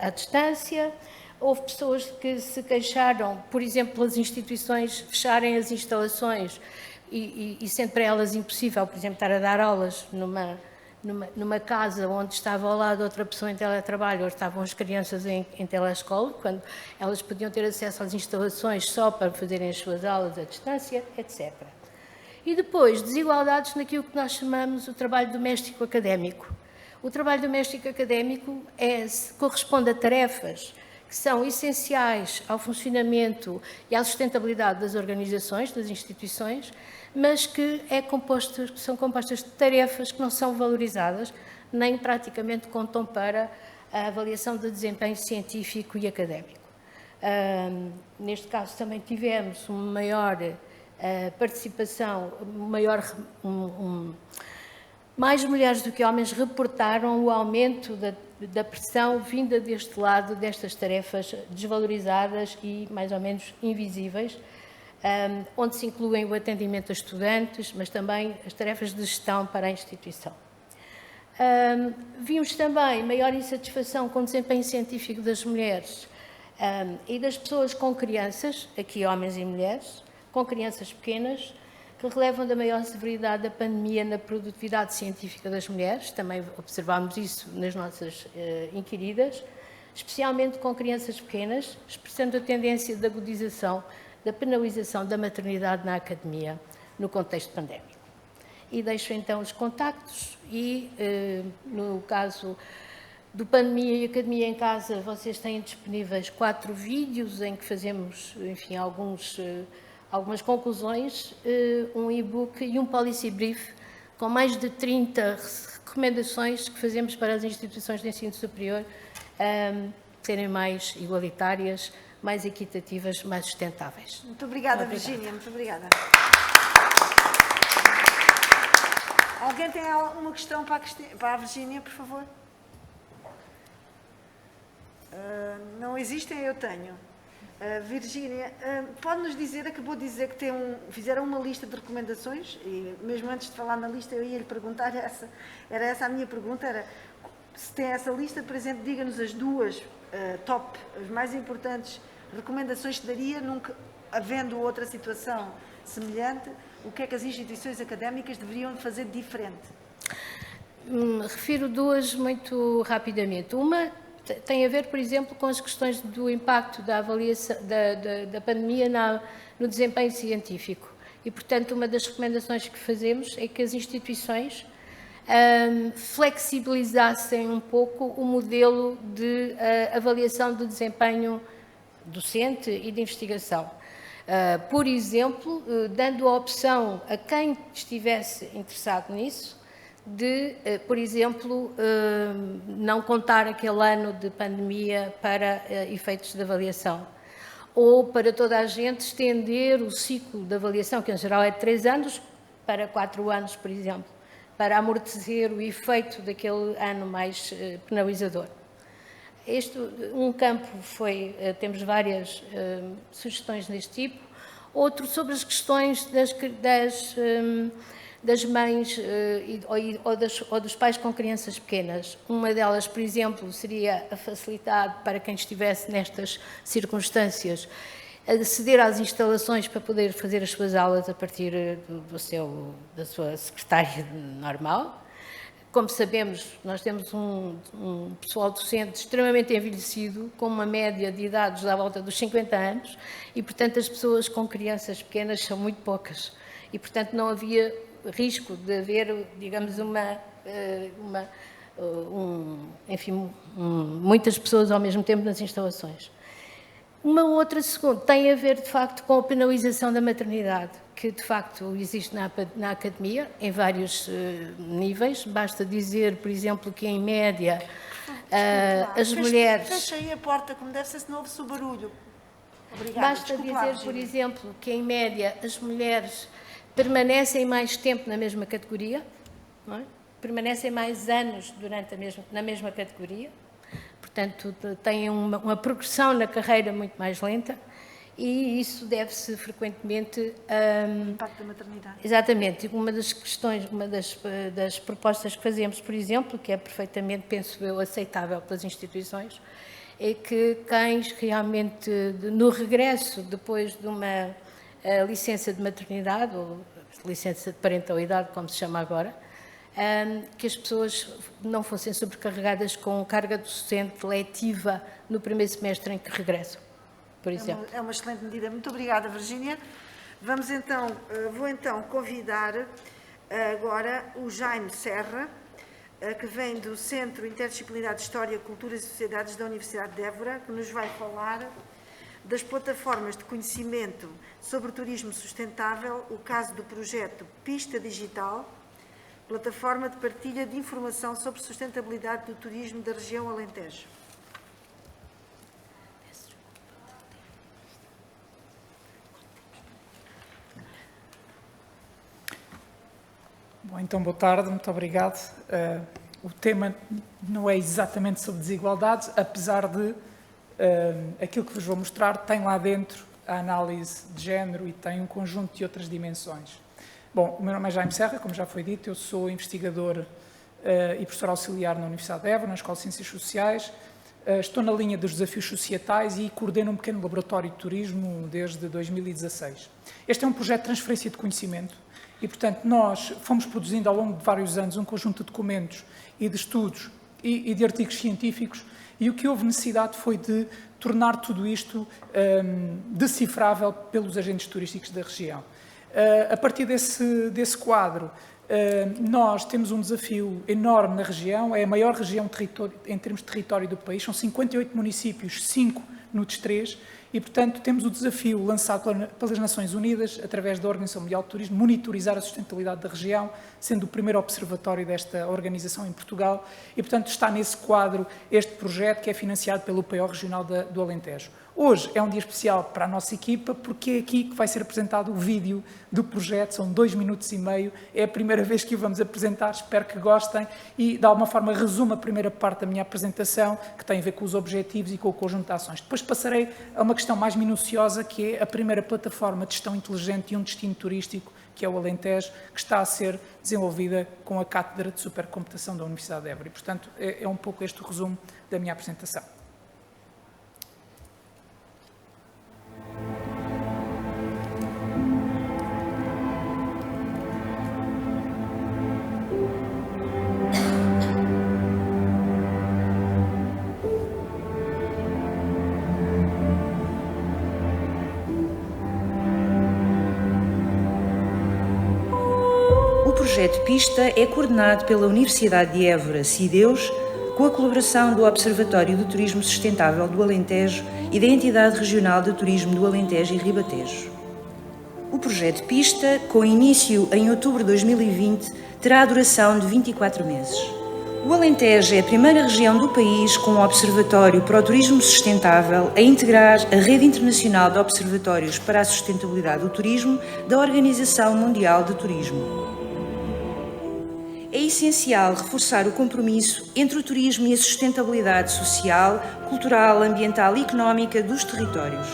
à distância. Houve pessoas que se queixaram, por exemplo, as instituições fecharem as instalações e sendo para elas impossível, por exemplo, estar a dar aulas numa casa onde estava ao lado outra pessoa em teletrabalho, ou estavam as crianças em telescola, quando elas podiam ter acesso às instalações só para fazerem as suas aulas à distância, etc. E depois, desigualdades naquilo que nós chamamos o trabalho doméstico académico. O trabalho doméstico académico corresponde a tarefas que são essenciais ao funcionamento e à sustentabilidade das organizações, das instituições, mas que são compostas de tarefas que não são valorizadas, nem praticamente contam para a avaliação de desempenho científico e académico. Neste caso também tivemos uma maior participação, mais mulheres do que homens reportaram o aumento da pressão vinda deste lado, destas tarefas desvalorizadas e mais ou menos invisíveis, onde se incluem o atendimento a estudantes, mas também as tarefas de gestão para a instituição. Vimos também maior insatisfação com o desempenho científico das mulheres e das pessoas com crianças, aqui homens e mulheres, com crianças pequenas, que relevam da maior severidade da pandemia na produtividade científica das mulheres. Também observámos isso nas nossas inquiridas, especialmente com crianças pequenas, expressando a tendência de agudização da penalização da maternidade na academia, no contexto pandémico. E deixo então os contactos e, no caso do Pandemia e Academia em Casa, vocês têm disponíveis 4 vídeos em que fazemos, enfim, algumas conclusões, um e-book e um policy brief com mais de 30 recomendações que fazemos para as instituições de ensino superior serem mais igualitárias, mais equitativas, mais sustentáveis. Muito obrigada, Virgínia. Muito obrigada. Alguém tem alguma questão para a Virgínia, por favor? Não existem? Eu tenho. Virgínia, pode-nos dizer, acabou de dizer que fizeram uma lista de recomendações, e mesmo antes de falar na lista eu ia lhe perguntar, era essa a minha pergunta, era se tem essa lista, por exemplo, diga-nos as duas top, as mais importantes recomendações que daria, nunca havendo outra situação semelhante, o que é que as instituições académicas deveriam fazer de diferente? Refiro duas muito rapidamente. Uma tem a ver, por exemplo, com as questões do impacto da avaliação da pandemia no desempenho científico. E, portanto, uma das recomendações que fazemos é que as instituições flexibilizassem um pouco o modelo de avaliação do desempenho docente e de investigação. Por exemplo, dando a opção a quem estivesse interessado nisso de, por exemplo, não contar aquele ano de pandemia para efeitos de avaliação. Ou para toda a gente estender o ciclo de avaliação, que em geral é de 3 anos, para 4 anos, por exemplo, para amortecer o efeito daquele ano mais penalizador. Um campo temos várias sugestões deste tipo. Outro sobre as questões das mães ou dos pais com crianças pequenas. Uma delas, por exemplo, seria a facilidade para quem estivesse nestas circunstâncias aceder às instalações para poder fazer as suas aulas a partir da sua secretária normal. Como sabemos, nós temos um pessoal docente extremamente envelhecido, com uma média de idades à volta dos 50 anos, e, portanto, as pessoas com crianças pequenas são muito poucas. E, portanto, não havia risco de haver, digamos, muitas pessoas ao mesmo tempo nas instalações. Uma outra segunda tem a ver, de facto, com a penalização da maternidade, que, de facto, existe na academia, em vários níveis. Basta dizer, por exemplo, que, em média, as mulheres... Fecha aí a porta, como deve ser, senão ouve-se o barulho. Obrigada. Basta dizer, por exemplo, que, em média, as mulheres permanecem mais tempo na mesma categoria, não é? Permanecem mais anos na mesma categoria. Portanto, têm uma progressão na carreira muito mais lenta, e isso deve-se frequentemente O impacto da maternidade. Exatamente. Uma das questões, uma das propostas que fazemos, por exemplo, que é perfeitamente, penso eu, aceitável pelas instituições, é que quem realmente, no regresso, depois de uma licença de maternidade, ou licença de parentalidade, como se chama agora, que as pessoas não fossem sobrecarregadas com carga docente letiva no primeiro semestre em que regressam, por exemplo. É uma excelente medida. Muito obrigada, Virgínia. Vou então convidar agora o Jaime Serra, que vem do Centro Interdisciplinar de História, Culturas e Sociedades da Universidade de Évora, que nos vai falar das plataformas de conhecimento sobre o turismo sustentável, o caso do projeto Pista Digital, plataforma de partilha de informação sobre sustentabilidade do turismo da região Alentejo. Bom, então, boa tarde, muito obrigado. O tema não é exatamente sobre desigualdades, apesar de aquilo que vos vou mostrar tem lá dentro a análise de género e tem um conjunto de outras dimensões. Bom, o meu nome é Jaime Serra, como já foi dito, eu sou investigador e professor auxiliar na Universidade de Évora, na Escola de Ciências Sociais. Estou na linha dos desafios societais e coordeno um pequeno laboratório de turismo desde 2016. Este é um projeto de transferência de conhecimento e, portanto, nós fomos produzindo ao longo de vários anos um conjunto de documentos e de estudos e de artigos científicos, e o que houve necessidade foi de tornar tudo isto decifrável pelos agentes turísticos da região. A partir desse quadro, nós temos um desafio enorme na região, é a maior região em termos de território do país, são 58 municípios, 5 no DES3, e, portanto, temos o desafio lançado pelas Nações Unidas, através da Organização Mundial do Turismo, monitorizar a sustentabilidade da região, sendo o primeiro observatório desta organização em Portugal, e, portanto, está nesse quadro este projeto que é financiado pelo PO Regional do Alentejo. Hoje é um dia especial para a nossa equipa porque é aqui que vai ser apresentado o vídeo do projeto, são 2 minutos e meio, é a primeira vez que o vamos apresentar, espero que gostem e de alguma forma resumo a primeira parte da minha apresentação, que tem a ver com os objetivos e com o conjunto de ações. Depois passarei a uma questão mais minuciosa, que é a primeira plataforma de gestão inteligente e um destino turístico, que é o Alentejo, que está a ser desenvolvida com a Cátedra de Supercomputação da Universidade de Évora. E, portanto, é um pouco este o resumo da minha apresentação. O projeto PISTA é coordenado pela Universidade de Évora, CIDEUS, com a colaboração do Observatório do Turismo Sustentável do Alentejo e da Entidade Regional de Turismo do Alentejo e Ribatejo. O projeto PISTA, com início em outubro de 2020, terá a duração de 24 meses. O Alentejo é a primeira região do país com um observatório para o turismo sustentável a integrar a Rede Internacional de Observatórios para a Sustentabilidade do Turismo da Organização Mundial de Turismo. É essencial reforçar o compromisso entre o turismo e a sustentabilidade social, cultural, ambiental e económica dos territórios.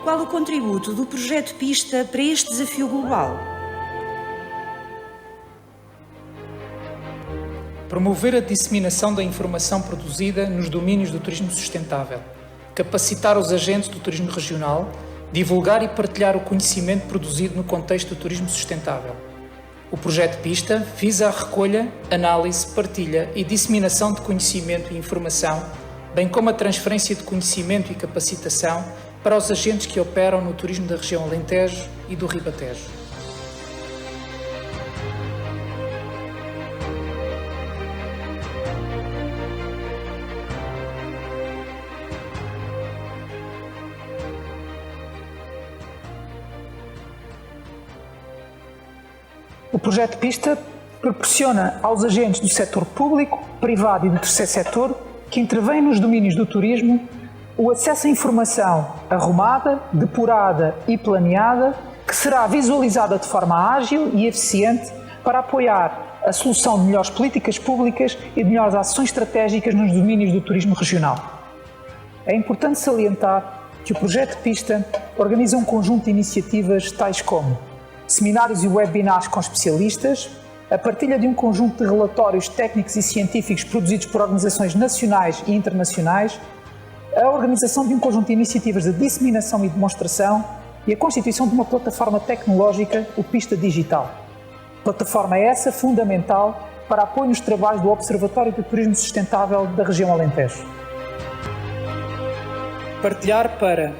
Qual o contributo do projeto PISTA para este desafio global? Promover a disseminação da informação produzida nos domínios do turismo sustentável, capacitar os agentes do turismo regional, divulgar e partilhar o conhecimento produzido no contexto do turismo sustentável. O projeto PISTA visa a recolha, análise, partilha e disseminação de conhecimento e informação, bem como a transferência de conhecimento e capacitação para os agentes que operam no turismo da região Alentejo e do Ribatejo. O projeto PISTA proporciona aos agentes do setor público, privado e do terceiro setor que intervêm nos domínios do turismo o acesso à informação arrumada, depurada e planeada que será visualizada de forma ágil e eficiente para apoiar a solução de melhores políticas públicas e de melhores ações estratégicas nos domínios do turismo regional. É importante salientar que o projeto PISTA organiza um conjunto de iniciativas tais como seminários e webinars com especialistas, a partilha de um conjunto de relatórios técnicos e científicos produzidos por organizações nacionais e internacionais, a organização de um conjunto de iniciativas de disseminação e demonstração e a constituição de uma plataforma tecnológica, o PISTA Digital. Plataforma essa fundamental para apoio nos trabalhos do Observatório do Turismo Sustentável da região Alentejo. Partilhar para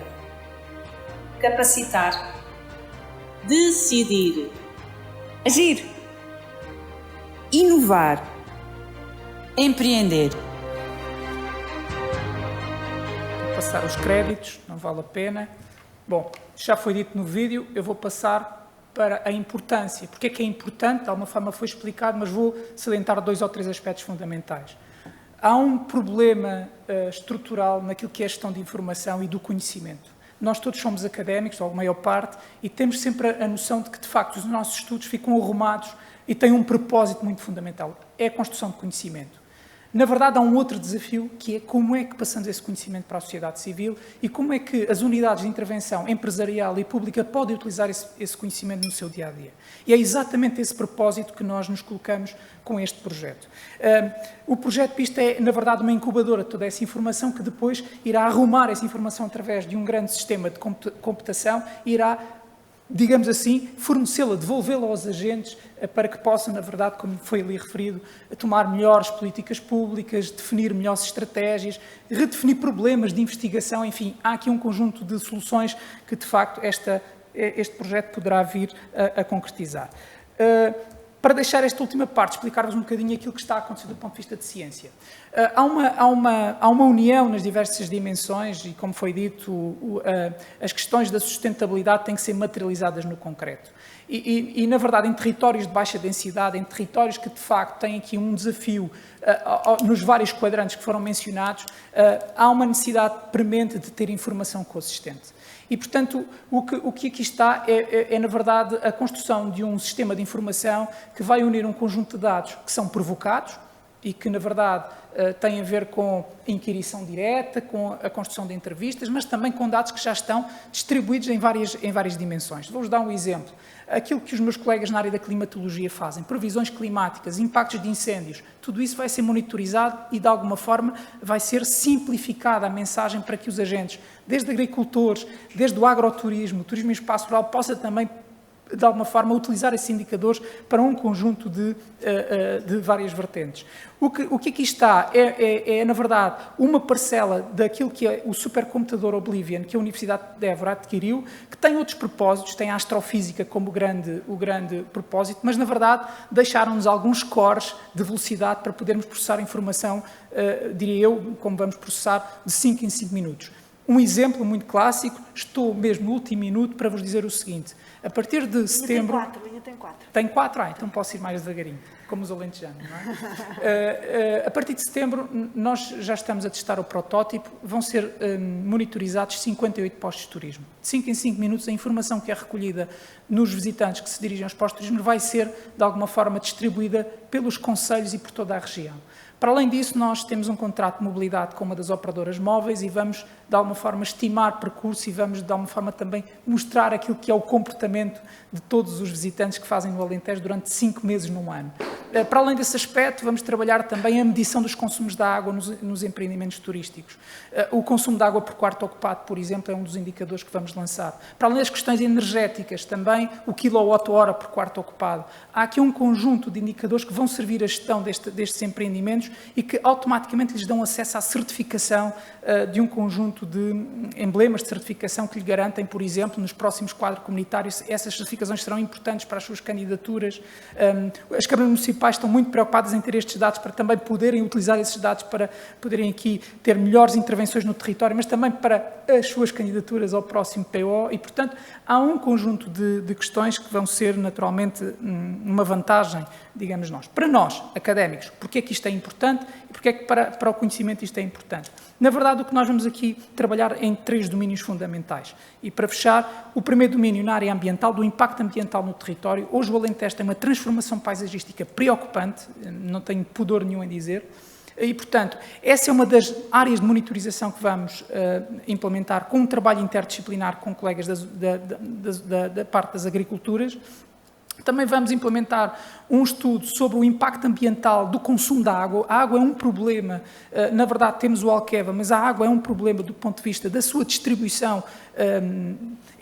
capacitar, decidir, agir, inovar, empreender. Vou passar os créditos, não vale a pena. Bom, já foi dito no vídeo, eu vou passar para a importância. Porque é que é importante? De alguma forma foi explicado, mas vou salientar 2 ou 3 aspectos fundamentais. Há um problema estrutural naquilo que é a gestão de informação e do conhecimento. Nós todos somos académicos, ou a maior parte, e temos sempre a noção de que, de facto, os nossos estudos ficam arrumados e têm um propósito muito fundamental. É a construção de conhecimento. Na verdade, há um outro desafio, que é como é que passamos esse conhecimento para a sociedade civil e como é que as unidades de intervenção empresarial e pública podem utilizar esse conhecimento no seu dia-a-dia. E é exatamente esse propósito que nós nos colocamos com este projeto. O projeto PISTA é, na verdade, uma incubadora de toda essa informação que depois irá arrumar essa informação através de um grande sistema de computação e irá, digamos assim, fornecê-la, devolvê-la aos agentes para que possam, na verdade, como foi ali referido, tomar melhores políticas públicas, definir melhores estratégias, redefinir problemas de investigação, enfim, há aqui um conjunto de soluções que, de facto, este projeto poderá vir a concretizar. Para deixar esta última parte, explicar-vos um bocadinho aquilo que está a acontecer do ponto de vista de ciência. Há uma união nas diversas dimensões e, como foi dito, as questões da sustentabilidade têm que ser materializadas no concreto. E, na verdade, em territórios de baixa densidade, em territórios que, de facto, têm aqui um desafio nos vários quadrantes que foram mencionados, há uma necessidade premente de ter informação consistente. E, portanto, o que aqui está na verdade, a construção de um sistema de informação que vai unir um conjunto de dados que são provocados e que, na verdade, têm a ver com a inquirição direta, com a construção de entrevistas, mas também com dados que já estão distribuídos em várias dimensões. Vou-vos dar um exemplo. Aquilo que os meus colegas na área da climatologia fazem, previsões climáticas, impactos de incêndios, tudo isso vai ser monitorizado e, de alguma forma, vai ser simplificada a mensagem para que os agentes, desde agricultores, desde o agroturismo, o turismo em espaço rural, possa também, de alguma forma, utilizar esses indicadores para um conjunto de várias vertentes. O que aqui está na verdade, uma parcela daquilo que é o supercomputador Oblivion, que a Universidade de Évora adquiriu, que tem outros propósitos, tem a astrofísica como o grande propósito, mas, na verdade, deixaram-nos alguns cores de velocidade para podermos processar informação, diria eu, como vamos processar, de 5 em 5 minutos. Um exemplo muito clássico, estou mesmo no último minuto para vos dizer o seguinte. A partir de setembro... Linha tem 4. Tem 4? Então posso ir mais devagarinho, como os alentejanos, não é? A partir de setembro, nós já estamos a testar o protótipo, vão ser monitorizados 58 postos de turismo. De 5 em 5 minutos, a informação que é recolhida nos visitantes que se dirigem aos postos de turismo vai ser, de alguma forma, distribuída pelos concelhos e por toda a região. Para além disso, nós temos um contrato de mobilidade com uma das operadoras móveis e vamos, de alguma forma, estimar percurso e vamos, de alguma forma, também mostrar aquilo que é o comportamento de todos os visitantes que fazem no Alentejo durante 5 meses num ano. Para além desse aspecto, vamos trabalhar também a medição dos consumos de água nos empreendimentos turísticos. O consumo de água por quarto ocupado, por exemplo, é um dos indicadores que vamos lançar. Para além das questões energéticas, também o quilowatt-hora por quarto ocupado. Há aqui um conjunto de indicadores que vão servir à gestão destes empreendimentos e que automaticamente lhes dão acesso à certificação de um conjunto de emblemas de certificação que lhe garantem, por exemplo, nos próximos quadros comunitários, essas certificações serão importantes para as suas candidaturas. As câmaras municipais estão muito preocupadas em ter estes dados para também poderem utilizar esses dados para poderem aqui ter melhores intervenções no território, mas também para as suas candidaturas ao próximo PO e, portanto, há um conjunto de questões que vão ser naturalmente uma vantagem, digamos nós. Para nós, académicos, porque é que isto é importante e porque é que para o conhecimento isto é importante? Na verdade, o que nós vamos aqui trabalhar em 3 domínios fundamentais. E para fechar, o primeiro domínio na área ambiental, do impacto ambiental no território. Hoje o Alentejo tem uma transformação paisagística preocupante, não tenho pudor nenhum em dizer, e, portanto, essa é uma das áreas de monitorização que vamos implementar com um trabalho interdisciplinar com colegas da parte das agriculturas. Também vamos implementar um estudo sobre o impacto ambiental do consumo da água. A água é um problema, na verdade temos o Alqueva, mas a água é um problema do ponto de vista da sua distribuição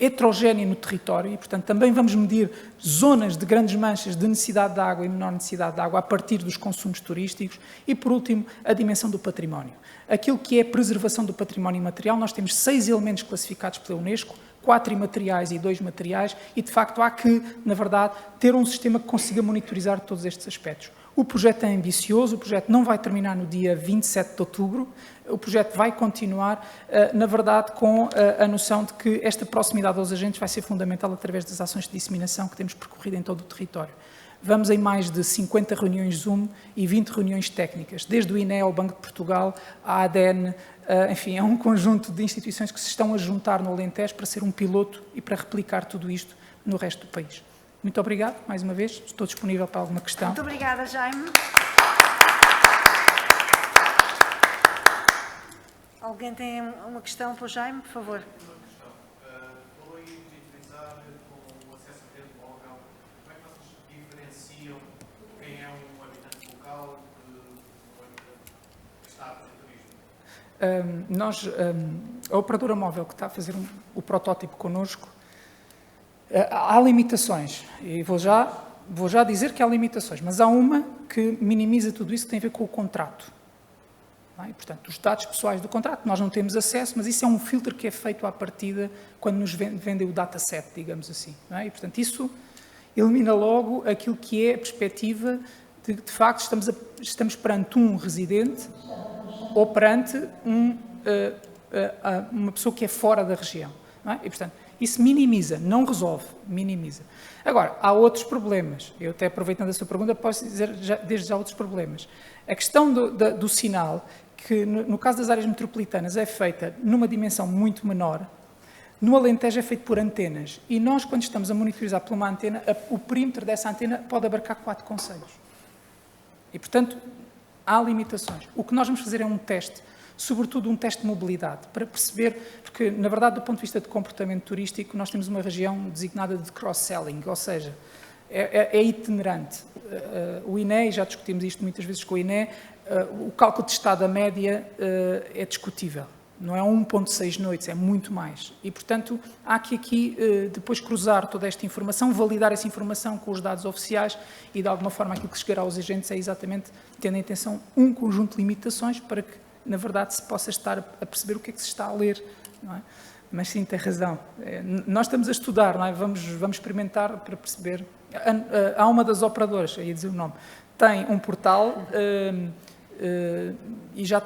heterogénea no território e, portanto, também vamos medir zonas de grandes manchas de necessidade de água e menor necessidade de água a partir dos consumos turísticos e, por último, a dimensão do património. Aquilo que é a preservação do património imaterial, nós temos 6 elementos classificados pela Unesco, 4 imateriais e 2 materiais, e de facto há que, na verdade, ter um sistema que consiga monitorizar todos estes aspectos. O projeto é ambicioso, o projeto não vai terminar no dia 27 de outubro, o projeto vai continuar, na verdade, com a noção de que esta proximidade aos agentes vai ser fundamental através das ações de disseminação que temos percorrido em todo o território. Vamos em mais de 50 reuniões Zoom e 20 reuniões técnicas, desde o INE ao Banco de Portugal, à ADN, enfim, é um conjunto de instituições que se estão a juntar no Alentejo para ser um piloto e para replicar tudo isto no resto do país. Muito obrigado, mais uma vez, estou disponível para alguma questão. Muito obrigada, Jaime. Alguém tem uma questão para o Jaime, por favor? Falou aí de utilizar com o acesso à rede móvel. Como é que vocês diferenciam quem é um habitante local que está a fazer turismo? A operadora móvel que está a fazer o protótipo connosco, há limitações, e vou já dizer que há limitações, mas há uma que minimiza tudo isso que tem a ver com o contrato. Não é? E, portanto, os dados pessoais do contrato, nós não temos acesso, mas isso é um filtro que é feito à partida quando nos vendem o dataset, digamos assim. Não é? E, portanto, isso elimina logo aquilo que é a perspectiva de facto, estamos perante um residente ou perante uma pessoa que é fora da região. Não é? E, portanto, Isso minimiza, não resolve, minimiza. Agora, há outros problemas. Eu até aproveitando a sua pergunta, posso dizer desde já outros problemas. A questão do sinal, que no caso das áreas metropolitanas é feita numa dimensão muito menor, no Alentejo é feito por antenas. E nós, quando estamos a monitorizar por uma antena, o perímetro dessa antena pode abarcar 4 concelhos. E, portanto, há limitações. O que nós vamos fazer é um teste, sobretudo um teste de mobilidade, para perceber, porque, na verdade, do ponto de vista de comportamento turístico, nós temos uma região designada de cross-selling, ou seja, é itinerante. O INE, já discutimos isto muitas vezes com o INE, o cálculo de estada média é discutível. Não é 1,6 noites, é muito mais. E, portanto, há que aqui depois cruzar toda esta informação, validar essa informação com os dados oficiais e, de alguma forma, aquilo que chegará aos agentes é exatamente tendo em atenção um conjunto de limitações para que, na verdade, se possa estar a perceber o que é que se está a ler. Não é? Mas sim, tem razão. Nós estamos a estudar, não é? Vamos experimentar para perceber. Há uma das operadoras, aí ia dizer o nome, tem um portal e já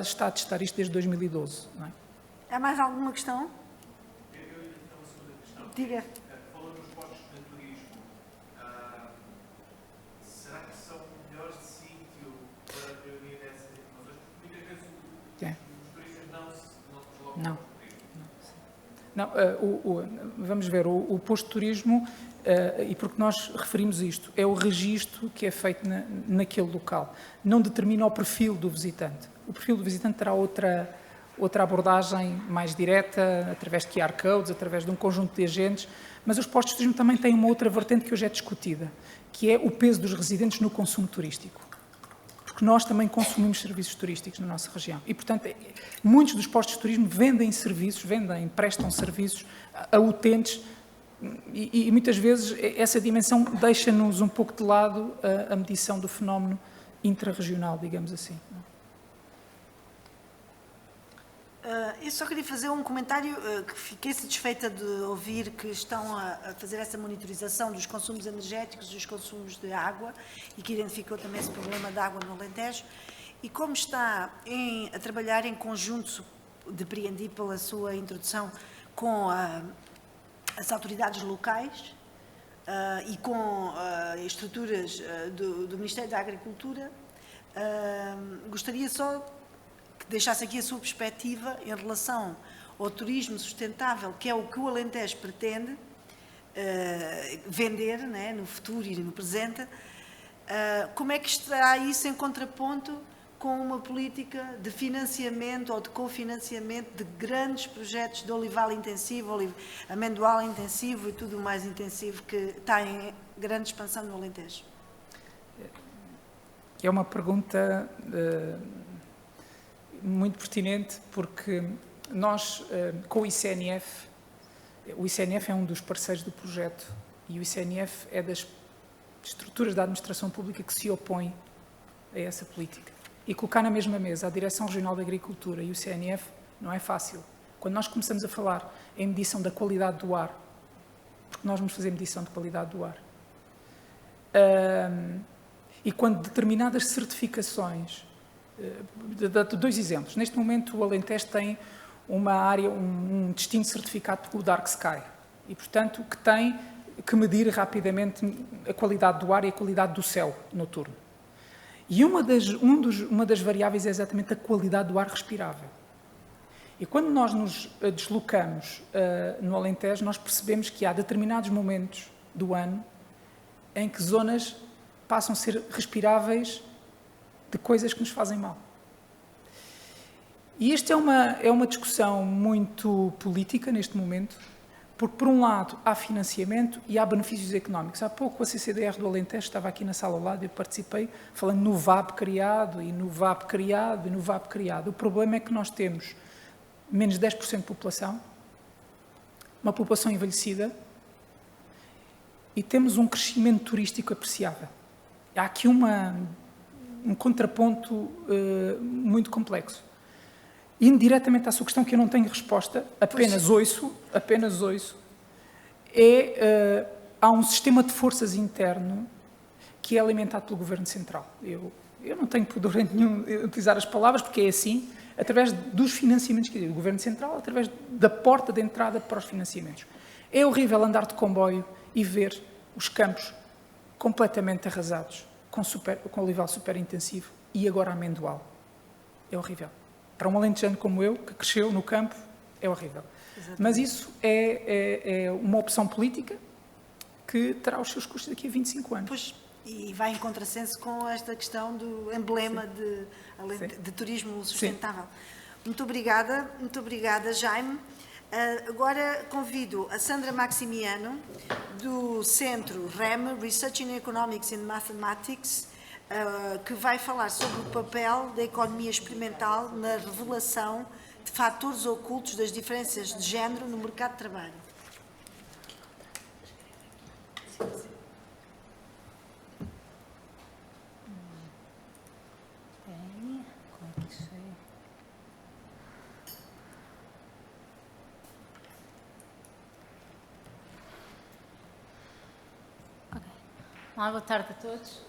está a testar isto desde 2012. Não é? Há mais alguma questão? Então, a segunda questão. Diga. Falando dos postos de turismo, será que são o melhor sítio para reunir essas informações? Porque muitas vezes os turistas não se deslocam Não. para o turismo. Não, vamos ver, o posto de turismo, e porque nós referimos isto, é o registro que é feito naquele local. Não determina o perfil do visitante. O perfil do visitante terá outra abordagem mais direta, através de QR codes, através de um conjunto de agentes, mas os postos de turismo também têm uma outra vertente que hoje é discutida, que é o peso dos residentes no consumo turístico. Porque nós também consumimos serviços turísticos na nossa região. E, portanto, muitos dos postos de turismo prestam serviços a utentes e muitas vezes essa dimensão deixa-nos um pouco de lado a medição do fenómeno intrarregional, digamos assim. Eu só queria fazer um comentário que fiquei satisfeita de ouvir que estão a fazer essa monitorização dos consumos energéticos, dos consumos de água e que identificou também esse problema da água no Alentejo. E como está a trabalhar em conjunto, depreendi pela sua introdução, com as autoridades locais e com estruturas do Ministério da Agricultura, gostaria só que deixasse aqui a sua perspectiva em relação ao turismo sustentável, que é o que o Alentejo pretende vender, né, no futuro e no presente. Como é que estará isso em contraponto com uma política de financiamento ou de cofinanciamento de grandes projetos de olival intensivo, amendoal intensivo e tudo mais intensivo que está em grande expansão no Alentejo? É uma pergunta muito pertinente, porque nós, com o ICNF é um dos parceiros do projeto e o ICNF é das estruturas da administração pública que se opõe a essa política. E colocar na mesma mesa a Direção Regional da Agricultura e o ICNF não é fácil. Quando nós começamos a falar em medição da qualidade do ar, porque nós vamos fazer medição de qualidade do ar, e quando determinadas certificações, dois exemplos. Neste momento o Alentejo tem uma área, um destino certificado pelo Dark Sky e, portanto, que tem que medir rapidamente a qualidade do ar e a qualidade do céu noturno. E uma das variáveis é exatamente a qualidade do ar respirável. E quando nós nos deslocamos no Alentejo, nós percebemos que há determinados momentos do ano em que zonas passam a ser respiráveis de coisas que nos fazem mal. E esta é uma discussão muito política neste momento, porque, por um lado, há financiamento e há benefícios económicos. Há pouco a CCDR do Alentejo estava aqui na sala ao lado e eu participei, falando no VAP criado, e no VAP criado, e no VAP criado. O problema é que nós temos menos de 10% de população, uma população envelhecida, e temos um crescimento turístico apreciável. Há aqui um contraponto muito complexo. Indo diretamente à sua questão, que eu não tenho resposta, apenas ouço, há um sistema de forças interno que é alimentado pelo Governo Central. Eu não tenho pudor nenhum em utilizar as palavras, porque é assim, através dos financiamentos que o Governo Central, através da porta de entrada para os financiamentos. É horrível andar de comboio e ver os campos completamente arrasados, com olival super intensivo e agora amendoal. É horrível. Para um alentejano como eu, que cresceu no campo, é horrível. Exatamente. Mas isso é uma opção política que terá os seus custos daqui a 25 anos. Pois, e vai em contrassenso com esta questão do emblema de turismo sustentável. Sim. Muito obrigada, Jaime. Agora convido a Sandra Maximiano, do Centro REM, Research in Economics and Mathematics, que vai falar sobre o papel da economia experimental na revelação de fatores ocultos das diferenças de género no mercado de trabalho. Olá, boa tarde a todos.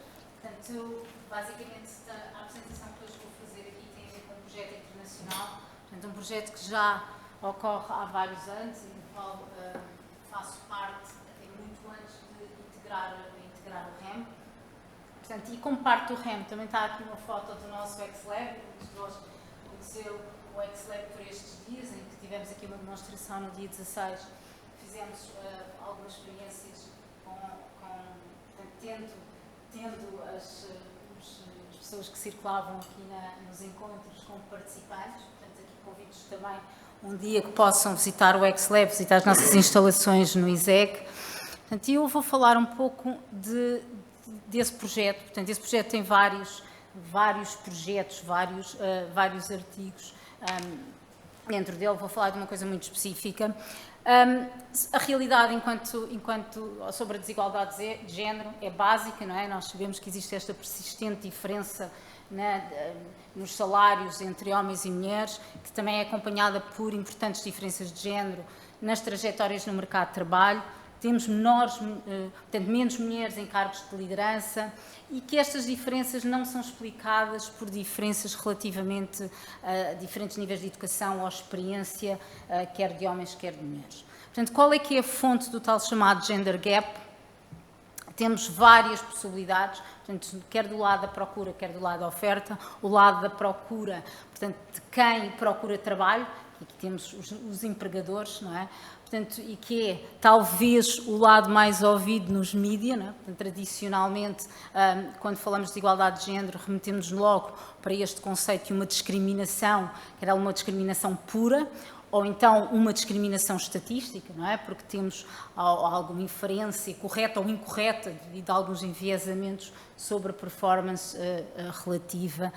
Portanto, basicamente, a apresentação que hoje vou fazer aqui tem a ver com um projeto internacional, portanto, um projeto que já ocorre há vários anos e do qual faço parte até muito antes de integrar o REM. Portanto, e como parte do REM, também está aqui uma foto do nosso X-Lab, muitos de nós conheceu o X-Lab por estes dias, em que tivemos aqui uma demonstração no dia 16, fizemos algumas experiências tendo as pessoas que circulavam aqui nos encontros como participantes, portanto aqui convido-os também um dia que possam visitar o X-Lab, visitar as nossas instalações no ISEC. Portanto, eu vou falar um pouco desse projeto. Portanto, esse projeto tem vários projetos, vários artigos. Dentro dele vou falar de uma coisa muito específica. A realidade sobre a desigualdade de género é básica, não é? Nós sabemos que existe esta persistente diferença nos salários entre homens e mulheres, que também é acompanhada por importantes diferenças de género nas trajetórias no mercado de trabalho. Temos menos mulheres em cargos de liderança e que estas diferenças não são explicadas por diferenças relativamente a diferentes níveis de educação ou experiência, quer de homens, quer de mulheres. Portanto, qual é que é a fonte do tal chamado gender gap? Temos várias possibilidades, portanto, quer do lado da procura, quer do lado da oferta. O lado da procura, portanto, de quem procura trabalho, aqui temos os empregadores, não é? Portanto, e que é talvez o lado mais ouvido nos mídias, não é? Portanto, tradicionalmente, quando falamos de igualdade de género, remetemos logo para este conceito de uma discriminação, que era uma discriminação pura, ou então uma discriminação estatística, não é? Porque temos alguma inferência correta ou incorreta devido a alguns enviesamentos sobre a performance relativa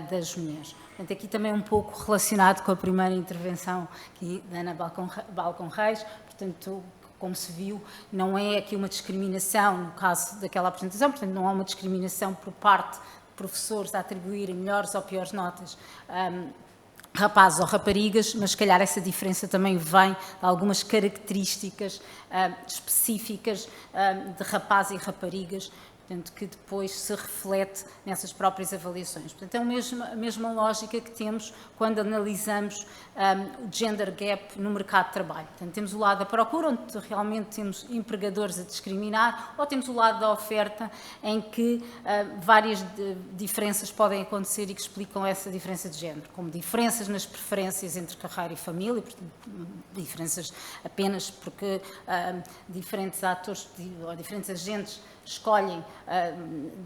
das mulheres. Portanto, aqui também um pouco relacionado com a primeira intervenção aqui da Ana Balcon Reis, portanto, como se viu, não é aqui uma discriminação no caso daquela apresentação, portanto, não há uma discriminação por parte de professores a atribuírem melhores ou piores notas rapazes ou raparigas, mas se calhar essa diferença também vem de algumas características específicas de rapazes e raparigas, portanto, que depois se reflete nessas próprias avaliações. Portanto, é a mesma lógica que temos quando analisamos o gender gap no mercado de trabalho. Portanto, temos o lado da procura, onde realmente temos empregadores a discriminar, ou temos o lado da oferta, em que várias diferenças podem acontecer e que explicam essa diferença de género, como diferenças nas preferências entre carreira e família, portanto, diferenças apenas porque diferentes atores ou diferentes agentes escolhem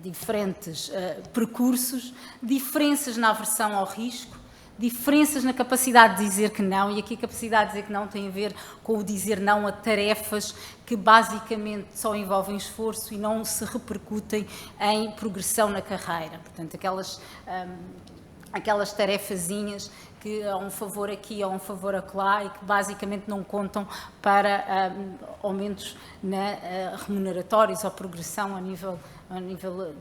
diferentes percursos, diferenças na aversão ao risco, diferenças na capacidade de dizer que não, e aqui a capacidade de dizer que não tem a ver com o dizer não a tarefas que basicamente só envolvem esforço e não se repercutem em progressão na carreira. Portanto, aquelas tarefazinhas que há um favor aqui ou um favor acolá e que basicamente não contam para aumentos remuneratórios ou progressão ao nível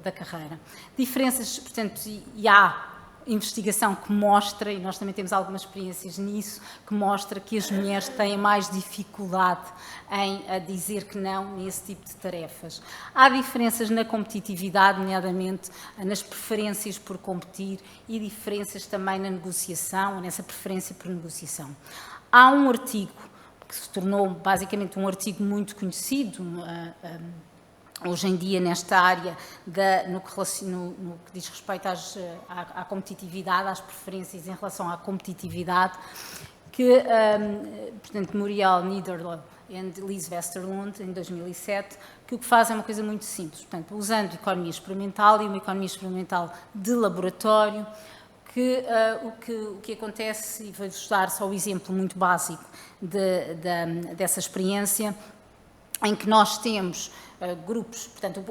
da carreira. Diferenças, portanto, e há investigação que mostra, e nós também temos algumas experiências nisso, que mostra que as mulheres têm mais dificuldade em dizer que não nesse tipo de tarefas. Há diferenças na competitividade, nomeadamente nas preferências por competir, e diferenças também na negociação, nessa preferência por negociação. Há um artigo que se tornou basicamente um artigo muito conhecido hoje em dia nesta área, no que diz respeito à competitividade, às preferências em relação à competitividade, que, portanto, Muriel Niederle e Liz Westerlund, em 2007, que o que faz é uma coisa muito simples, portanto, usando economia experimental e uma economia experimental de laboratório, o que acontece, e vou-vos dar só o exemplo muito básico dessa experiência, em que nós temos grupos, portanto,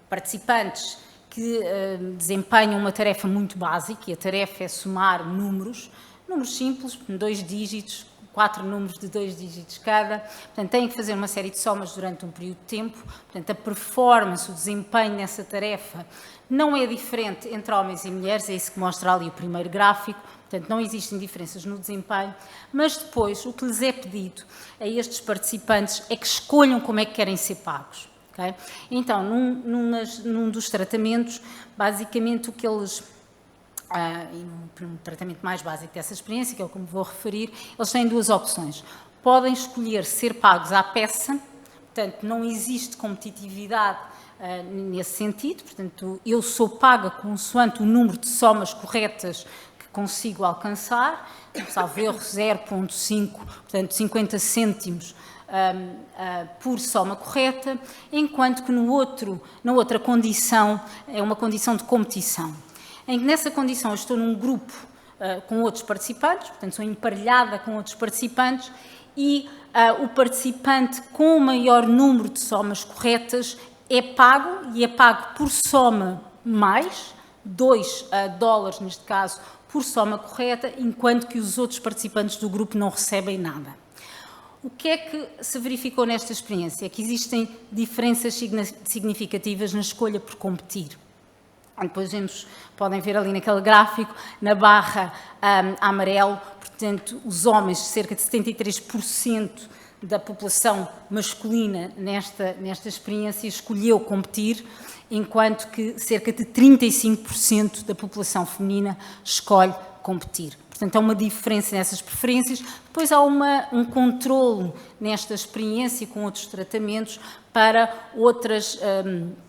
participantes que desempenham uma tarefa muito básica, e a tarefa é somar números simples, 2 dígitos, 4 números de 2 dígitos cada, portanto, têm que fazer uma série de somas durante um período de tempo, portanto, a performance, o desempenho nessa tarefa não é diferente entre homens e mulheres, é isso que mostra ali o primeiro gráfico, portanto, não existem diferenças no desempenho, mas depois o que lhes é pedido a estes participantes é que escolham como é que querem ser pagos. Okay? Então, num dos tratamentos, basicamente o que eles, num tratamento mais básico dessa experiência, que é o que me vou referir, eles têm 2 opções. Podem escolher ser pagos à peça, portanto, não existe competitividade nesse sentido, portanto, eu sou paga consoante o número de somas corretas que consigo alcançar, salvo erro 0,5, portanto, 50 cêntimos por soma correta, enquanto que na outra condição é uma condição de competição, em que nessa condição eu estou num grupo com outros participantes, portanto sou emparelhada com outros participantes e o participante com o maior número de somas corretas é pago, e é pago por soma mais, $2 neste caso, por soma correta, enquanto que os outros participantes do grupo não recebem nada. O que é que se verificou nesta experiência? É que existem diferenças significativas na escolha por competir. Depois podem ver ali naquele gráfico, na barra amarelo, portanto, os homens, cerca de 73% da população masculina nesta experiência escolheu competir, enquanto que cerca de 35% da população feminina escolhe competir. Portanto, há uma diferença nessas preferências. Depois há um controlo nesta experiência com outros tratamentos para outras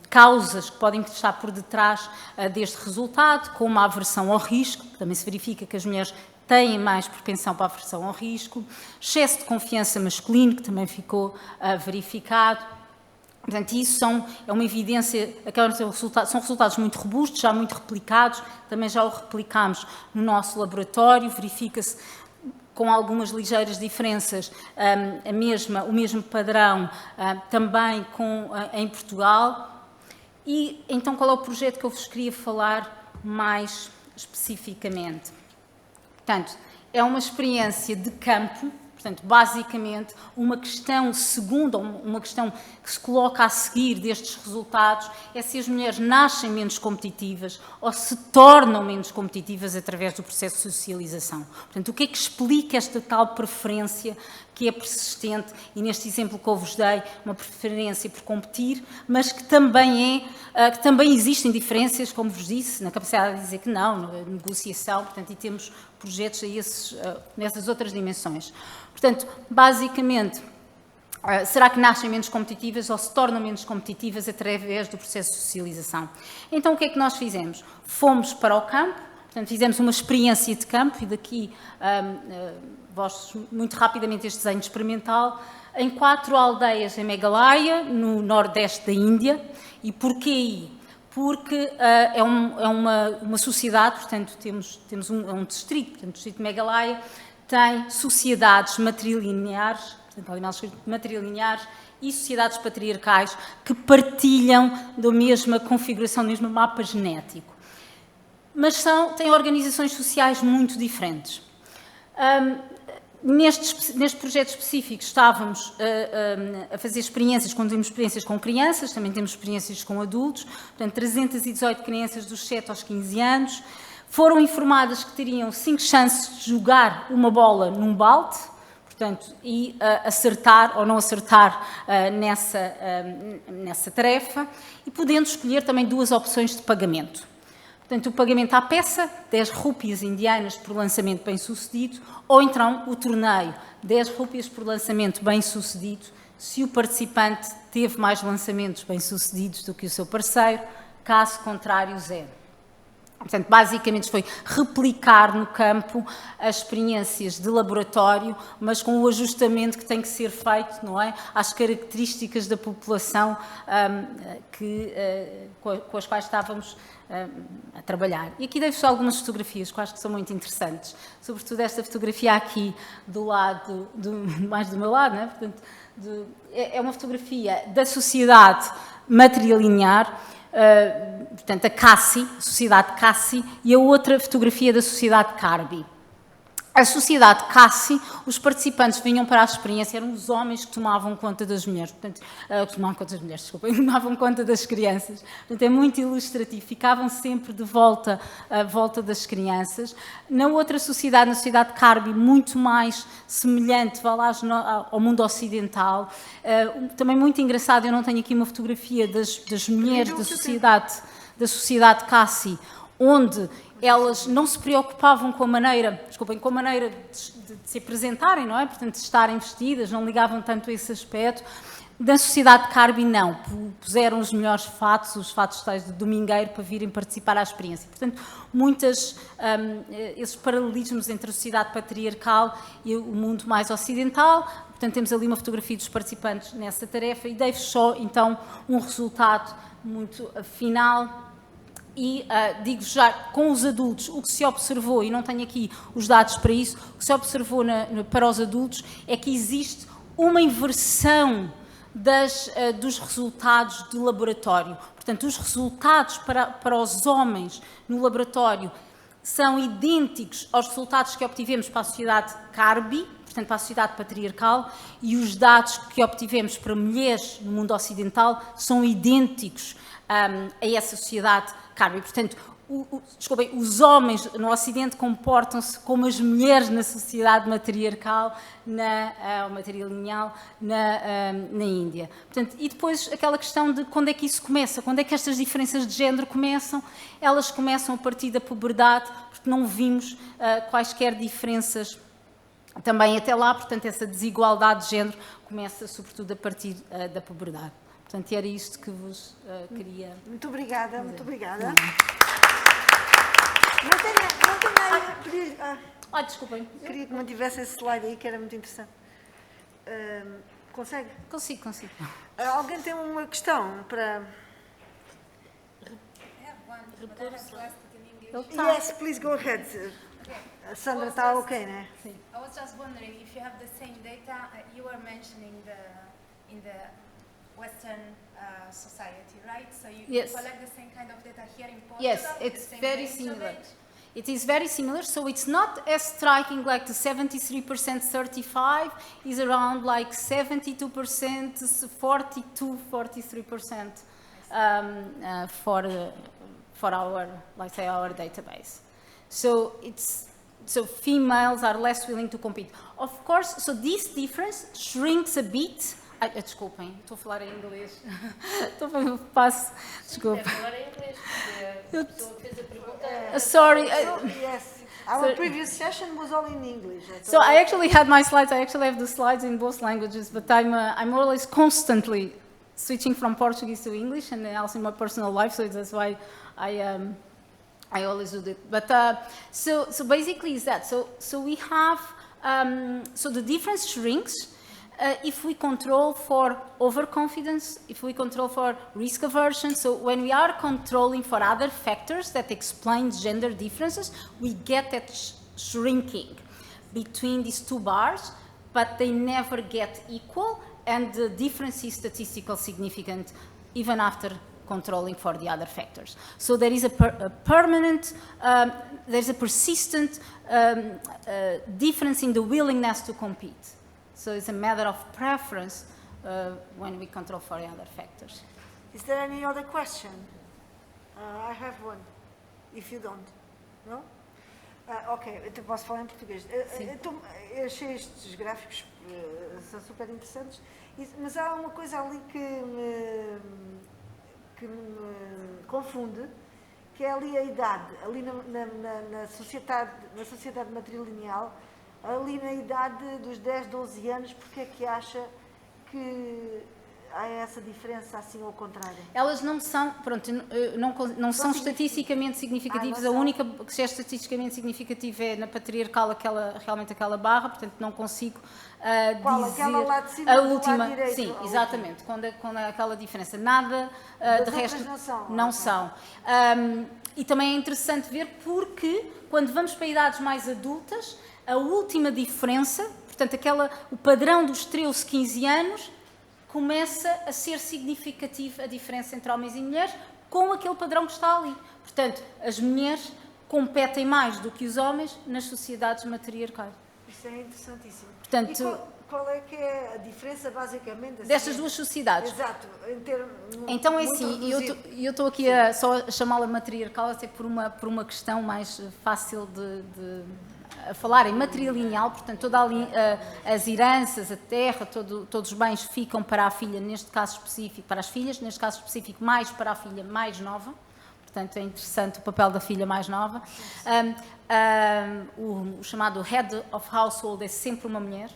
causas que podem estar por detrás deste resultado, como a aversão ao risco, também se verifica que as mulheres têm mais propensão para a aversão ao risco, excesso de confiança masculino, que também ficou verificado. Portanto, isso é uma evidência, são resultados muito robustos, já muito replicados, também já o replicámos no nosso laboratório, verifica-se com algumas ligeiras diferenças o mesmo padrão também em Portugal. E então qual é o projeto que eu vos queria falar mais especificamente? Portanto, é uma experiência de campo. Portanto, basicamente, uma questão segunda, uma questão que se coloca a seguir destes resultados é se as mulheres nascem menos competitivas ou se tornam menos competitivas através do processo de socialização. Portanto, o que é que explica esta tal preferência que é persistente e, neste exemplo que eu vos dei, uma preferência por competir, mas que também existem diferenças, como vos disse, na capacidade de dizer que não, na negociação, portanto, e temos projetos nessas outras dimensões. Portanto, basicamente, será que nascem menos competitivas ou se tornam menos competitivas através do processo de socialização? Então, o que é que nós fizemos? Fomos para o campo, portanto, fizemos uma experiência de campo, e daqui mostro muito rapidamente este desenho experimental, em 4 aldeias em Meghalaya, no nordeste da Índia. E porquê aí? Porque é uma sociedade, portanto, temos um distrito, portanto, o distrito de Meghalaya tem sociedades matrilineares, e sociedades patriarcais que partilham da mesma configuração, do mesmo mapa genético. Mas têm organizações sociais muito diferentes. Neste projeto específico estávamos a fazer experiências, quando temos experiências com crianças, também temos experiências com adultos, portanto 318 crianças dos 7 aos 15 anos, foram informadas que teriam 5 chances de jogar uma bola num balde, portanto, e acertar ou não acertar nessa tarefa, e podendo escolher também 2 opções de pagamento. Portanto, o pagamento à peça, 10 rúpias indianas por lançamento bem-sucedido, ou então o torneio, 10 rúpias por lançamento bem-sucedido, se o participante teve mais lançamentos bem-sucedidos do que o seu parceiro, caso contrário, 0. Portanto, basicamente foi replicar no campo as experiências de laboratório, mas com o ajustamento que tem que ser feito, não é, às características da população com as quais estávamos a trabalhar. E aqui deixo algumas fotografias que eu acho que são muito interessantes, sobretudo esta fotografia aqui do lado, mais do meu lado, não é? Portanto, é uma fotografia da sociedade matrilinear, portanto, a CASSI, Sociedade CASSI, e a outra fotografia da Sociedade Carbi. A Sociedade CASSI, os participantes vinham para a experiência, eram os homens que tomavam conta das mulheres, portanto, tomavam conta das crianças. Portanto, é muito ilustrativo, ficavam sempre de volta à volta das crianças. Na outra sociedade, na Sociedade Carbi, muito mais semelhante, vá lá, ao mundo ocidental. Também muito engraçado, eu não tenho aqui uma fotografia das mulheres da Sociedade CASSI, onde elas não se preocupavam com a maneira de se apresentarem, não é? Portanto, de estarem vestidas, não ligavam tanto a esse aspecto. Na Sociedade Carbi, não. Puseram os melhores fatos, os fatos tais de domingueiro, para virem participar à experiência. Portanto, esses paralelismos entre a sociedade patriarcal e o mundo mais ocidental. Portanto, temos ali uma fotografia dos participantes nessa tarefa e deixo só, então, um resultado muito final. E digo já, com os adultos, o que se observou, e não tenho aqui os dados para isso, o que se observou para os adultos é que existe uma inversão dos resultados de laboratório. Portanto, os resultados para os homens no laboratório são idênticos aos resultados que obtivemos para a sociedade Carbi, portanto, para a sociedade patriarcal, e os dados que obtivemos para mulheres no mundo ocidental são idênticos a essa sociedade Carbi. Portanto, os homens no Ocidente comportam-se como as mulheres na sociedade matriarcal, matrilineal, na Índia. Portanto, e depois aquela questão de quando é que isso começa, quando é que estas diferenças de género começam? Elas começam a partir da puberdade, porque não vimos quaisquer diferenças também até lá, portanto, essa desigualdade de género começa sobretudo a partir da puberdade. Portanto, era isto que vos queria Muito obrigada, dizer. muito obrigada. Não tenho... desculpem. Queria que mantivesse esse slide aí, que era muito interessante. Consegue? Consigo. Alguém tem uma questão para... Yes, please go ahead. A Sandra está ok, né? Sim. I was just wondering if you have the same data you were mentioning in the Western society, right? So you Yes. collect the same kind of data here in Portugal? Yes, the it's same very range of similar. age? It is very similar, so it's not as striking like the 73% 35, is around like 72%, 42, 43% for our, let's say, our database. So females are less willing to compete. Of course, so this difference shrinks a bit. Desculpem, estou a falar em inglês. Desculpa. Agora em inglês, porque a pessoa que fez a pergunta... Sorry. Yes. Our previous session was all in English. So I actually had my slides. I actually have the slides in both languages, but I'm always constantly switching from Portuguese to English, and also in my personal life. So that's why I always do that. But so basically is that. So we have so the difference shrinks. If we control for overconfidence, if we control for risk aversion, so when we are controlling for other factors that explain gender differences, we get that shrinking between these two bars, but they never get equal, and the difference is statistically significant even after controlling for the other factors. So there is a permanent, there's a persistent difference in the willingness to compete. So it's a matter of preference when we control for the other factors. Is there any other question? I have one, if you don't. Não? Ok, então posso falar em português. Então, eu achei estes gráficos são super interessantes, mas há uma coisa ali que me confunde, que é ali a idade, ali na sociedade matrilineal, ali na idade dos 10, 12 anos, porque é que acha que há essa diferença assim ao contrário? Elas não são, pronto, não são estatisticamente significativas. A única que é estatisticamente significativa é na patriarcal realmente aquela barra, portanto não consigo dizer aquela lá de cima, a do última, lado direito, sim, a exatamente, quando é aquela diferença. Nada de resto não são. E também é interessante ver porque quando vamos para idades mais adultas, a última diferença, portanto o padrão dos 13, 15 anos, começa a ser significativa a diferença entre homens e mulheres com aquele padrão que está ali. Portanto, as mulheres competem mais do que os homens nas sociedades matriarcais. Isso é interessantíssimo. Portanto, e qual é que é a diferença, basicamente, assim, destas duas sociedades? Exato. Então é assim, eu estou aqui só a chamá-la matriarcal até por uma questão mais fácil a falar em matrilineal, portanto, as heranças, a terra, todos os bens ficam para a filha, neste caso específico, para as filhas, neste caso específico, mais para a filha mais nova. Portanto, é interessante o papel da filha mais nova. O chamado head of household é sempre uma mulher.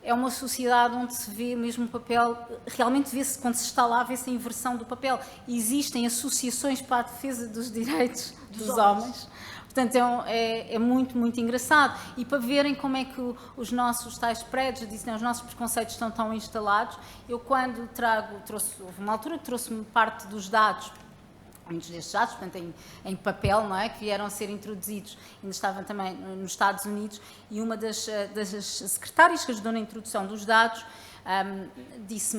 É uma sociedade onde se vê mesmo o papel, realmente vê-se, quando se está lá, vê-se a inversão do papel. Existem associações para a defesa dos direitos dos homens. Portanto, é muito, muito engraçado. E para verem como é que os nossos tais prédios, os nossos preconceitos estão tão instalados, eu quando houve uma altura que trouxe-me parte dos dados, muitos destes dados, portanto, em papel, não é, que vieram a ser introduzidos, ainda estavam também nos Estados Unidos, e uma das secretárias que ajudou na introdução dos dados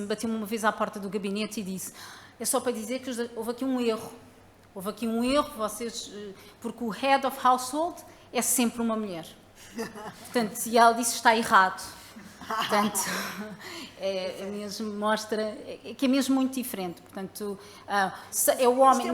bateu-me uma vez à porta do gabinete e disse: é só para dizer que houve aqui um erro. Houve aqui um erro, porque o head of household é sempre uma mulher. Portanto, e ela disse está errado. Portanto, mostra que é mesmo muito diferente. Portanto, é o homem.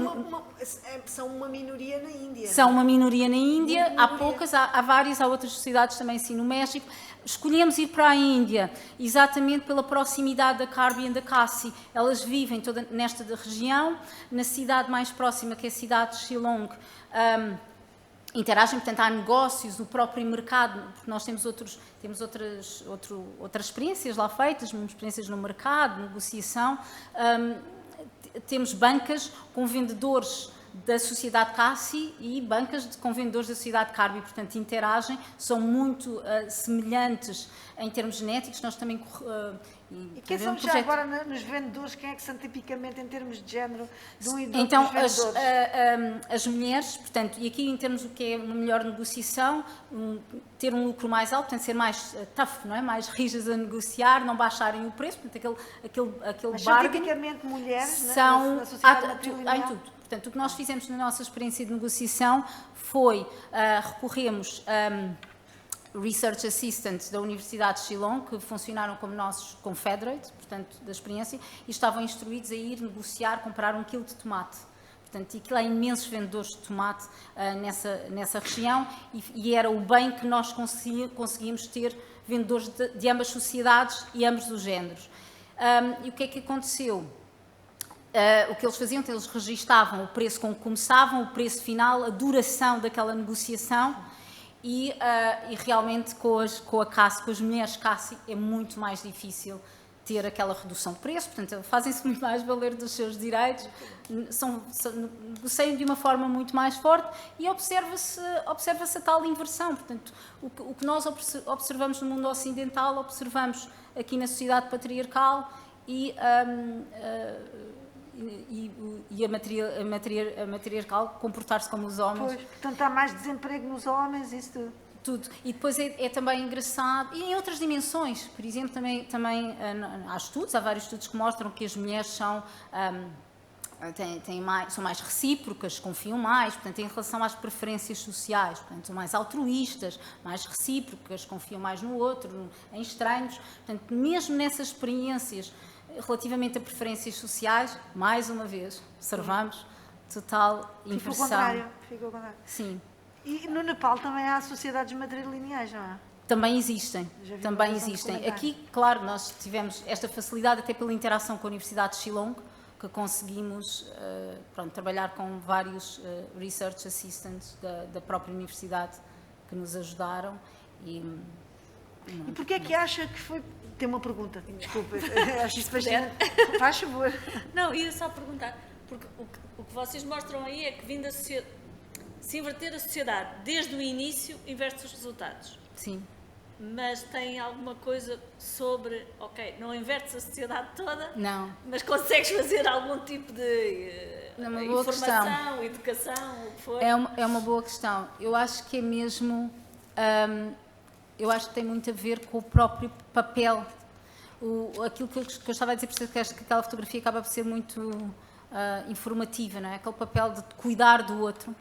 São uma minoria na Índia. São uma minoria na Índia, há poucas, há várias, há outras sociedades também assim no México. Escolhemos ir para a Índia exatamente pela proximidade da Karbi e da Khasi. Elas vivem toda nesta região, na cidade mais próxima, que é a cidade de Shillong. Interagem, portanto, há negócios no próprio mercado, porque nós temos outras experiências lá feitas, experiências no mercado, negociação. Temos bancas com vendedores da sociedade Khasi e bancas com vendedores da sociedade Karbi, portanto, interagem, são muito semelhantes em termos genéticos. Nós também... E quem são já agora nos vendedores, quem é que são tipicamente em termos de género de um e do então, outro vendedores? As mulheres, portanto, e aqui em termos do que é uma melhor negociação, ter um lucro mais alto, portanto, ser mais tough, não é? Mais rígidas a negociar, não baixarem o preço, portanto, aquele Mas bargain... são tipicamente mulheres são, na sociedade matrilineal? em tudo. Portanto, o que nós fizemos na nossa experiência de negociação foi recorremos Research Assistants da Universidade de Shillong, que funcionaram como nossos confederates, portanto, da experiência, e estavam instruídos a ir negociar, comprar 1 quilo de tomate. Portanto, aquilo há imensos vendedores de tomate nessa região e era o bem que nós conseguíamos ter vendedores de ambas sociedades e ambos os géneros. E o que é que aconteceu? O que eles faziam, eles registavam o preço com que começavam, o preço final, a duração daquela negociação e realmente com as mulheres Khasi é muito mais difícil ter aquela redução de preço, portanto fazem-se muito mais valer dos seus direitos, negociam de uma forma muito mais forte e observa-se a tal inversão. Portanto, o que nós observamos no mundo ocidental, observamos aqui na sociedade patriarcal e a matriarcal comportar-se como os homens. Pois, portanto, há mais desemprego nos homens, isso tudo. E depois é também engraçado, e em outras dimensões, por exemplo, também há vários estudos que mostram que as mulheres são mais recíprocas, confiam mais, portanto, em relação às preferências sociais, portanto, são mais altruístas, mais recíprocas, confiam mais no outro, em estranhos. Portanto, mesmo nessas experiências relativamente a preferências sociais, mais uma vez, observamos total inversão. Fica ao contrário. Sim. E no Nepal também há sociedades matrilineais, não é? Também existem, Já vi também mais um existem. documentário. Aqui, claro, nós tivemos esta facilidade até pela interação com a Universidade de Shillong, que conseguimos pronto, trabalhar com vários research assistants da própria universidade que nos ajudaram. E porquê é que acha que foi... Tem uma pergunta, desculpa, acho isso bastante... Faz favor. Não, ia só perguntar, porque o que vocês mostram aí é que vindo a se inverter a sociedade desde o início, inverte os resultados. sim. Mas tem alguma coisa sobre, ok, não invertes a sociedade toda, Não. mas consegues fazer algum tipo de É uma boa informação, educação, o que for? É uma boa questão. Eu acho que é mesmo... eu acho que tem muito a ver com o próprio papel. Aquilo que eu estava a dizer, por isso que acho que aquela fotografia acaba por ser muito informativa, não é? Aquele papel de cuidar do outro.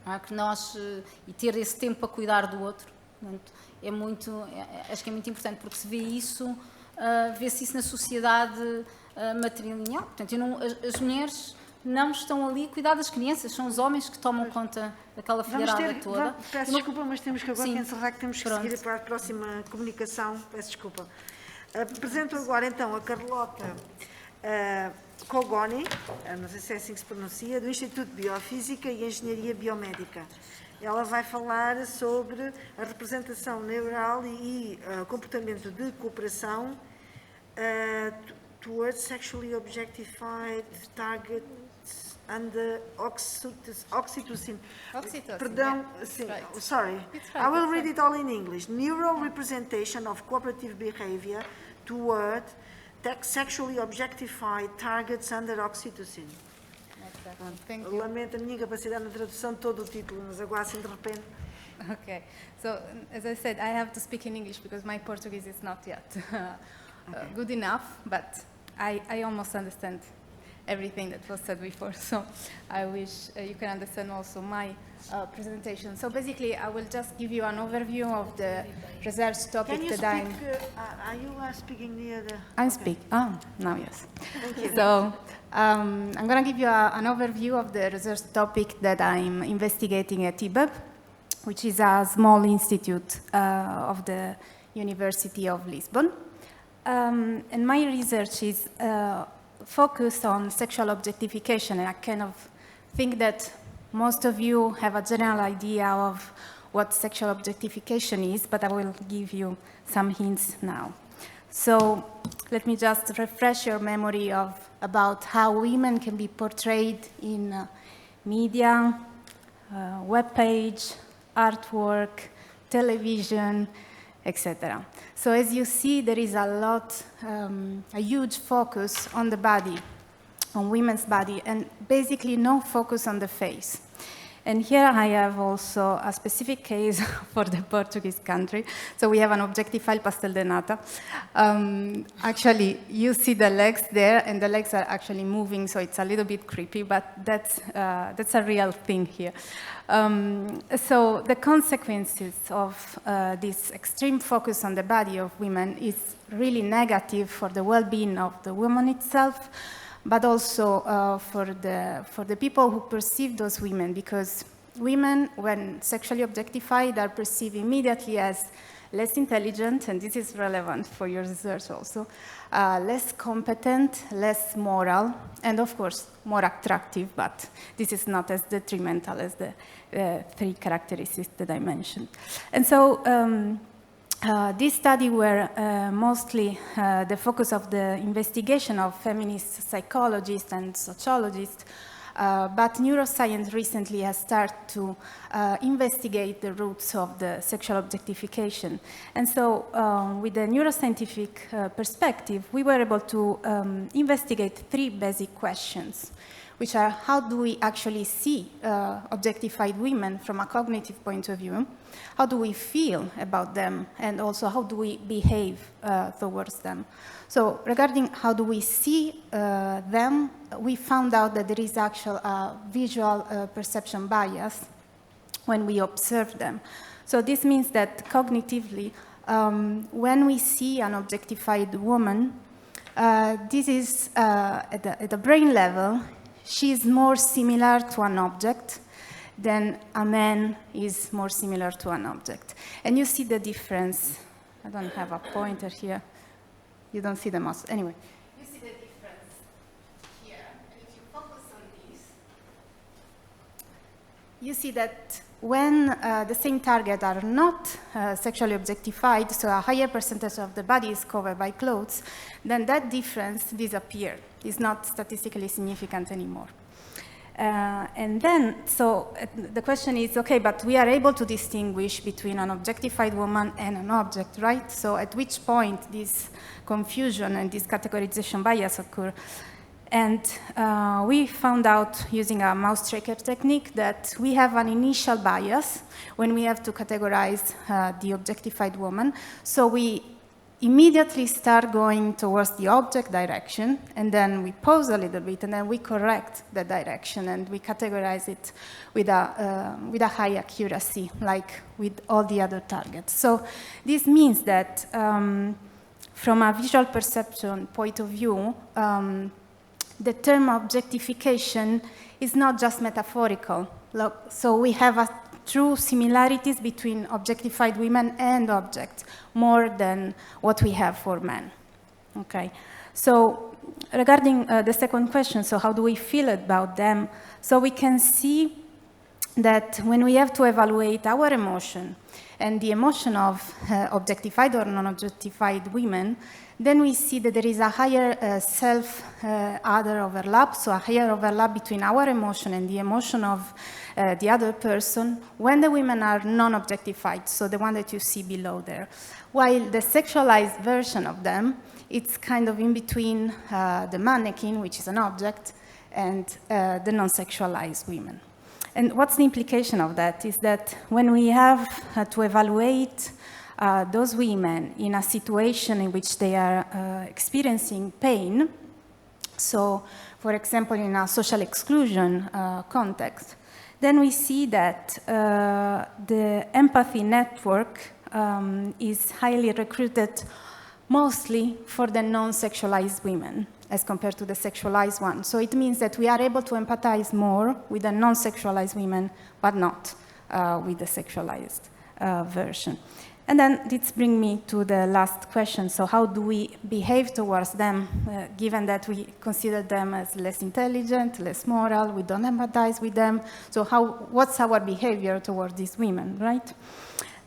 Não é? Que nós, e ter esse tempo para cuidar do outro. Portanto, acho que é muito importante, porque se vê isso, vê-se isso na sociedade matrilineal. Portanto, as mulheres não estão ali a cuidar das crianças, são os homens que tomam conta daquela filharada toda. Peço desculpa, mas temos que agora Sim. encerrar, que temos que Pronto. seguir para a próxima comunicação. Peço desculpa. Apresento agora então a Carlota Kogoni, não sei se é assim que se pronuncia, do Instituto de Biofísica e Engenharia Biomédica. Ela vai falar sobre a representação neural e comportamento de cooperação towards sexually objectified targets and oxytocin. Perdão, sim, sorry. I will read it all in English. Neural representation of cooperative behavior toward sexually objectified targets under oxytocin. Thank you. Lamento a minha incapacidade na tradução de todo o título, mas agora assim de repente. Okay, so as I said, I have to speak in English because my Portuguese is not yet good enough, but I almost understand everything that was said before, so I wish you can understand also my presentation. So basically, I will just give you an overview of the research topic Can you that I'm... speak, are you speaking near the... I'm speaking. Oh, now yes. So I'm going to give you an overview of the research topic that I'm investigating at IBAB, which is a small institute of the University of Lisbon. And my research is focused on sexual objectification, and I kind of think that most of you have a general idea of what sexual objectification is, but I will give you some hints now. So let me just refresh your memory about how women can be portrayed in media, webpage, artwork, television, etc. So as you see, there is a huge focus on the body, on women's body, and basically no focus on the face. And here I have also a specific case for the Portuguese country. So we have an objectified pastel de nata. Actually, you see the legs there, and the legs are actually moving, so it's a little bit creepy, but that's a real thing here. So the consequences of this extreme focus on the body of women is really negative for the well-being of the woman itself, but also for the people who perceive those women, because women, when sexually objectified, are perceived immediately as less intelligent, and this is relevant for your research also, less competent, less moral, and of course, more attractive, but this is not as detrimental as the three characteristics that I mentioned. And so this study were mostly the focus of the investigation of feminist psychologists and sociologists, but neuroscience recently has started to investigate the roots of the sexual objectification. And so with the neuroscientific perspective, we were able to investigate three basic questions, which are: how do we actually see objectified women from a cognitive point of view? How do we feel about them? And also, how do we behave towards them? So regarding how do we see them, we found out that there is actual visual perception bias when we observe them. So this means that cognitively, when we see an objectified woman, this is at the brain level, she is more similar to an object then a man is more similar to an object. And you see the difference. I don't have a pointer here. You don't see the mouse. Anyway, you see the difference here. And if you focus on this, you see that when the same target are not sexually objectified, so a higher percentage of the body is covered by clothes, then that difference disappears. It's not statistically significant anymore. And then, so the question is, okay, but we are able to distinguish between an objectified woman and an object, right? So at which point this confusion and this categorization bias occur? And we found out using a mouse tracker technique that we have an initial bias when we have to categorize the objectified woman. So we immediately start going towards the object direction, and then we pause a little bit, and then we correct the direction, and we categorize it with a high accuracy, like with all the other targets. So this means that from a visual perception point of view, the term objectification is not just metaphorical. So we have true similarities between objectified women and objects, more than what we have for men. Okay. So regarding the second question, so how do we feel about them? So we can see that when we have to evaluate our emotion and the emotion of objectified or non-objectified women, then we see that there is a higher self-other overlap, so a higher overlap between our emotion and the emotion of the other person when the women are non-objectified, so the one that you see below there. While the sexualized version of them, it's kind of in between the mannequin, which is an object, and the non-sexualized women. And what's the implication of that is that when we have to evaluate those women in a situation in which they are experiencing pain, so for example in a social exclusion context, then we see that the empathy network is highly recruited mostly for the non-sexualized women as compared to the sexualized one. So it means that we are able to empathize more with the non-sexualized women, but not with the sexualized version. And then this brings me to the last question. So how do we behave towards them, given that we consider them as less intelligent, less moral, we don't empathize with them? So what's our behavior towards these women, right?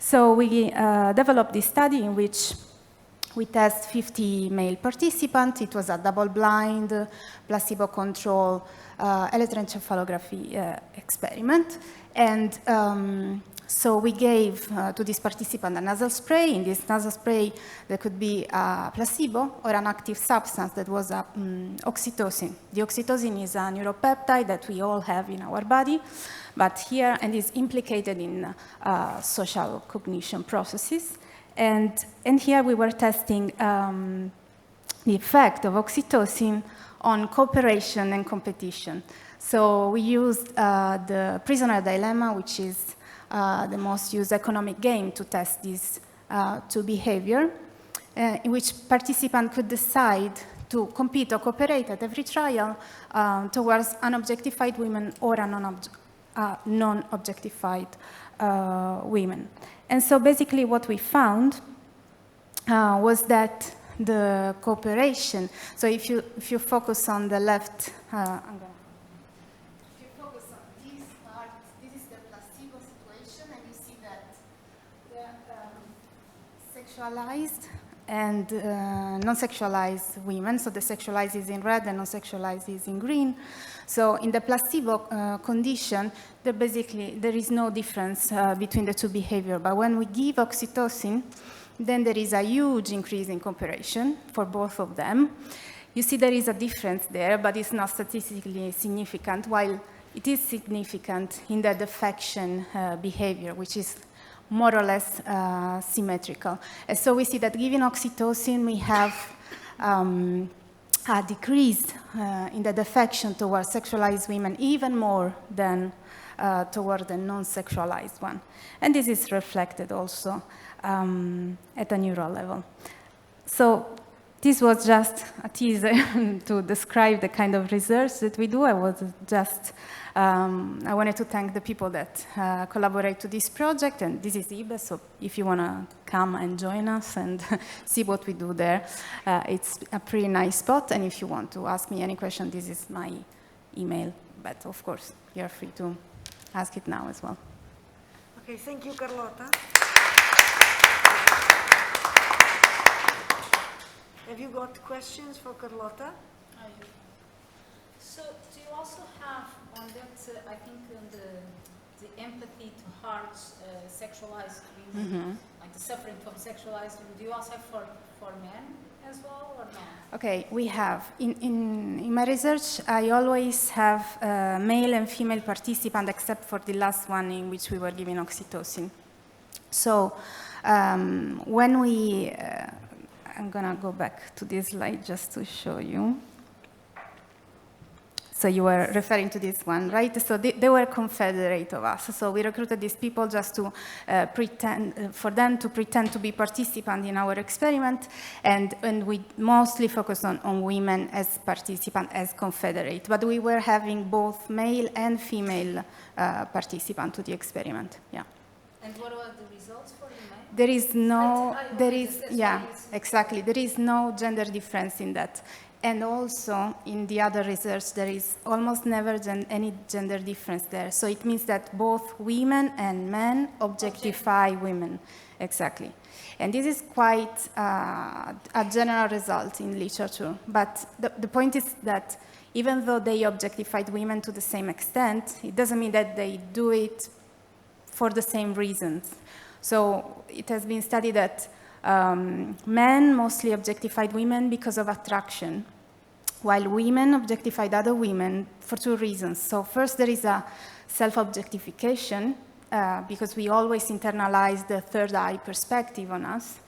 So we developed this study in which we test 50 male participants. It was a double-blind, placebo-controlled electroencephalography experiment. And so we gave to this participant a nasal spray. In this nasal spray, there could be a placebo or an active substance that was oxytocin. The oxytocin is a neuropeptide that we all have in our body, but here, and is implicated in social cognition processes. And here we were testing the effect of oxytocin on cooperation and competition. So we used the prisoner dilemma, which is the most used economic game to test this two behavior, in which participants could decide to compete or cooperate at every trial towards unobjectified women or a non-objectified women. And so basically what we found was that the cooperation, so if you focus on the left, if you focus on this part, this is the placebo situation, and you see that the sexualized and non-sexualized women, so the sexualized is in red and non-sexualized is in green. So in the placebo condition, there is no difference between the two behaviors. But when we give oxytocin, then there is a huge increase in cooperation for both of them. You see there is a difference there, but it's not statistically significant, while it is significant in the defection behavior, which is more or less symmetrical. And so we see that given oxytocin, we have a decrease in the defection towards sexualized women, even more than toward the non-sexualized one. And this is reflected also at a neural level. So this was just a teaser to describe the kind of research that we do. I wanted to thank the people that collaborate to this project, and this is IBE, so if you want to come and join us and see what we do there, it's a pretty nice spot, and if you want to ask me any question, this is my email, but of course, you're free to ask it now as well. Okay, thank you, Carlota. Have you got questions for Carlota? So do you also have on that, I think on the empathy to hearts, sexualized women, like the suffering from sexualized women, do you also have for men as well or not? Okay, we have. In my research, I always have male and female participants, except for the last one in which we were giving oxytocin. So when we, I'm gonna go back to this slide just to show you. So you were referring to this one, right? So they were confederate of us. So we recruited these people just to pretend, for them to pretend to be participants in our experiment, and we mostly focused on women as participants, as confederate. But we were having both male and female participants to the experiment, yeah. And what are the results for the men? There is no, yeah, exactly. There is no gender difference in that. And also, in the other research, there is almost never any gender difference there. So it means that both women and men objectify women, exactly. And this is quite a general result in literature. But the point is that even though they objectified women to the same extent, it doesn't mean that they do it for the same reasons. So it has been studied that men mostly objectified women because of attraction, while women objectified other women for two reasons. So first, there is a self-objectification, because we always internalize the third eye perspective on us.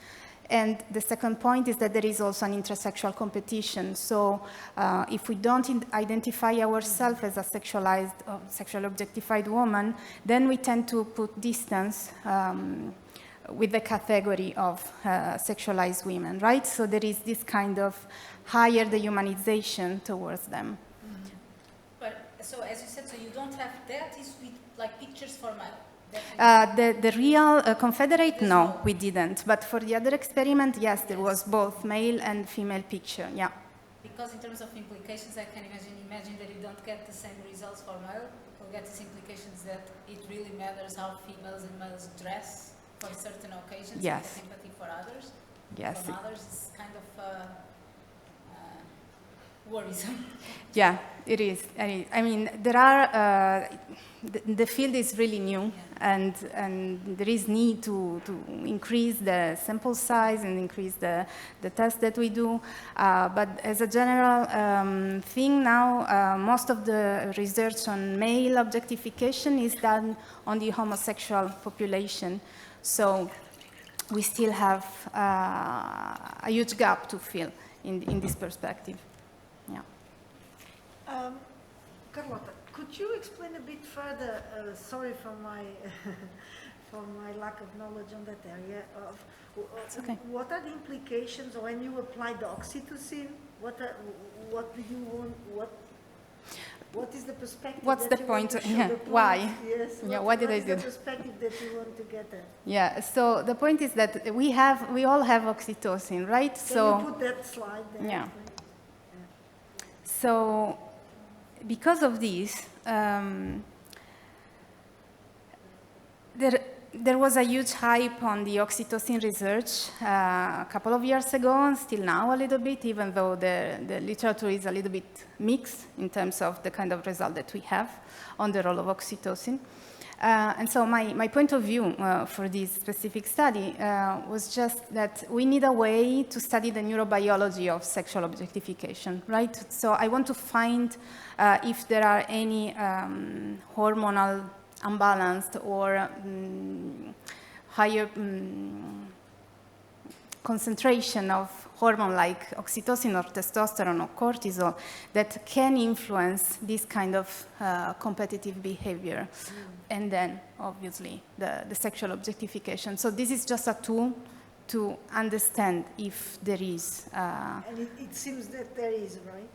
And the second point is that there is also an intersexual competition. So if we don't identify ourselves as a sexualized, sexually objectified woman, then we tend to put distance with the category of sexualized women, right? So there is this kind of higher dehumanization towards them. Mm-hmm. But so as you said, so you don't have that is with like pictures for male. The real confederate, no, we didn't. But for the other experiment, yes, there was both male and female picture, yeah. Because in terms of implications, I can imagine that you don't get the same results for male. You'll get these implications that it really matters how females and males dress for certain occasions, yes. And empathy for others. Yes. From others is kind of worrisome. Yeah, it is. I mean, there are, the field is really new, yeah. and there is need to increase the sample size and increase the tests that we do. But as a general thing now, most of the research on male objectification is done on the homosexual population. So we still have a huge gap to fill in this perspective. Yeah. Carlota, could you explain a bit further, sorry for my, for my lack of knowledge on that area, of okay. What are the implications when you apply the oxytocin? What do you want, what is the perspective? What's the point? Yeah. Why? Yes. Yeah. What did I do? What is the perspective that you want to get at? Yeah. So the point is that we all have oxytocin, right? Can you put that slide there? Yeah. So because of this, there was a huge hype on the oxytocin research a couple of years ago, and still now a little bit, even though the literature is a little bit mixed in terms of the kind of result that we have on the role of oxytocin. And so my point of view for this specific study was just that we need a way to study the neurobiology of sexual objectification, right? So I want to find if there are any hormonal unbalanced or higher concentration of hormone like oxytocin or testosterone or cortisol that can influence this kind of competitive behavior. And then, obviously, the sexual objectification. So this is just a tool to understand if there is. And it seems that there is, right?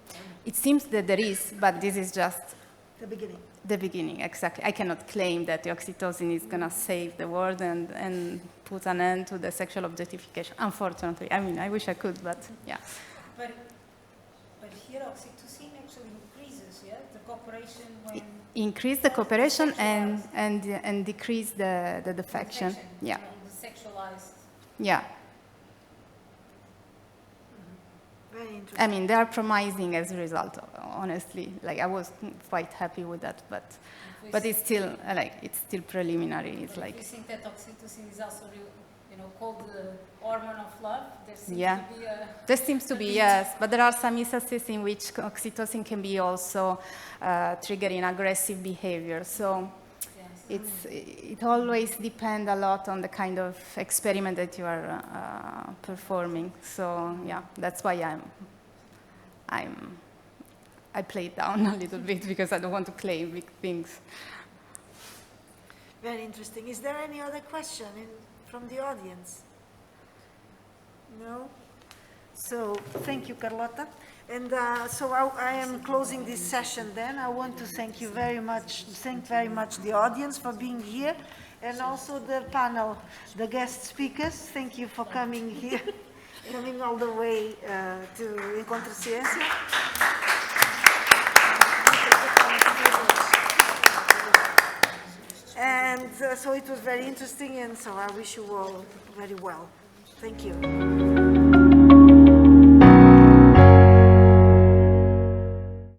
It seems that there is, but this is just The beginning. the beginning, exactly. I cannot claim that the oxytocin is going to save the world and put an end to the sexual objectification, unfortunately. I mean, I wish I could, but yeah. But here oxytocin actually increases, yeah, the cooperation when Increase the cooperation and decrease the defection. Yeah, the sexualized. yeah. Very interesting. I mean, they are promising as a result, honestly. Like, I was quite happy with that, but it's still, it's still preliminary. It's If like, you think that oxytocin is also, called the hormone of love, there seems yeah. to be a... There seems to be, yes, but there are some instances in which oxytocin can be also triggering aggressive behavior. So it always depends a lot on the kind of experiment that you are performing. So yeah, that's why I play it down a little bit because I don't want to claim big things. Very interesting. Is there any other question from the audience? No? So, thank you, Carlota. And so I am closing this session then. I want to thank very much the audience for being here, and also the panel, the guest speakers. Thank you for coming here, coming all the way to Encontro Ciência. And so it was very interesting, and so I wish you all very well. Thank you.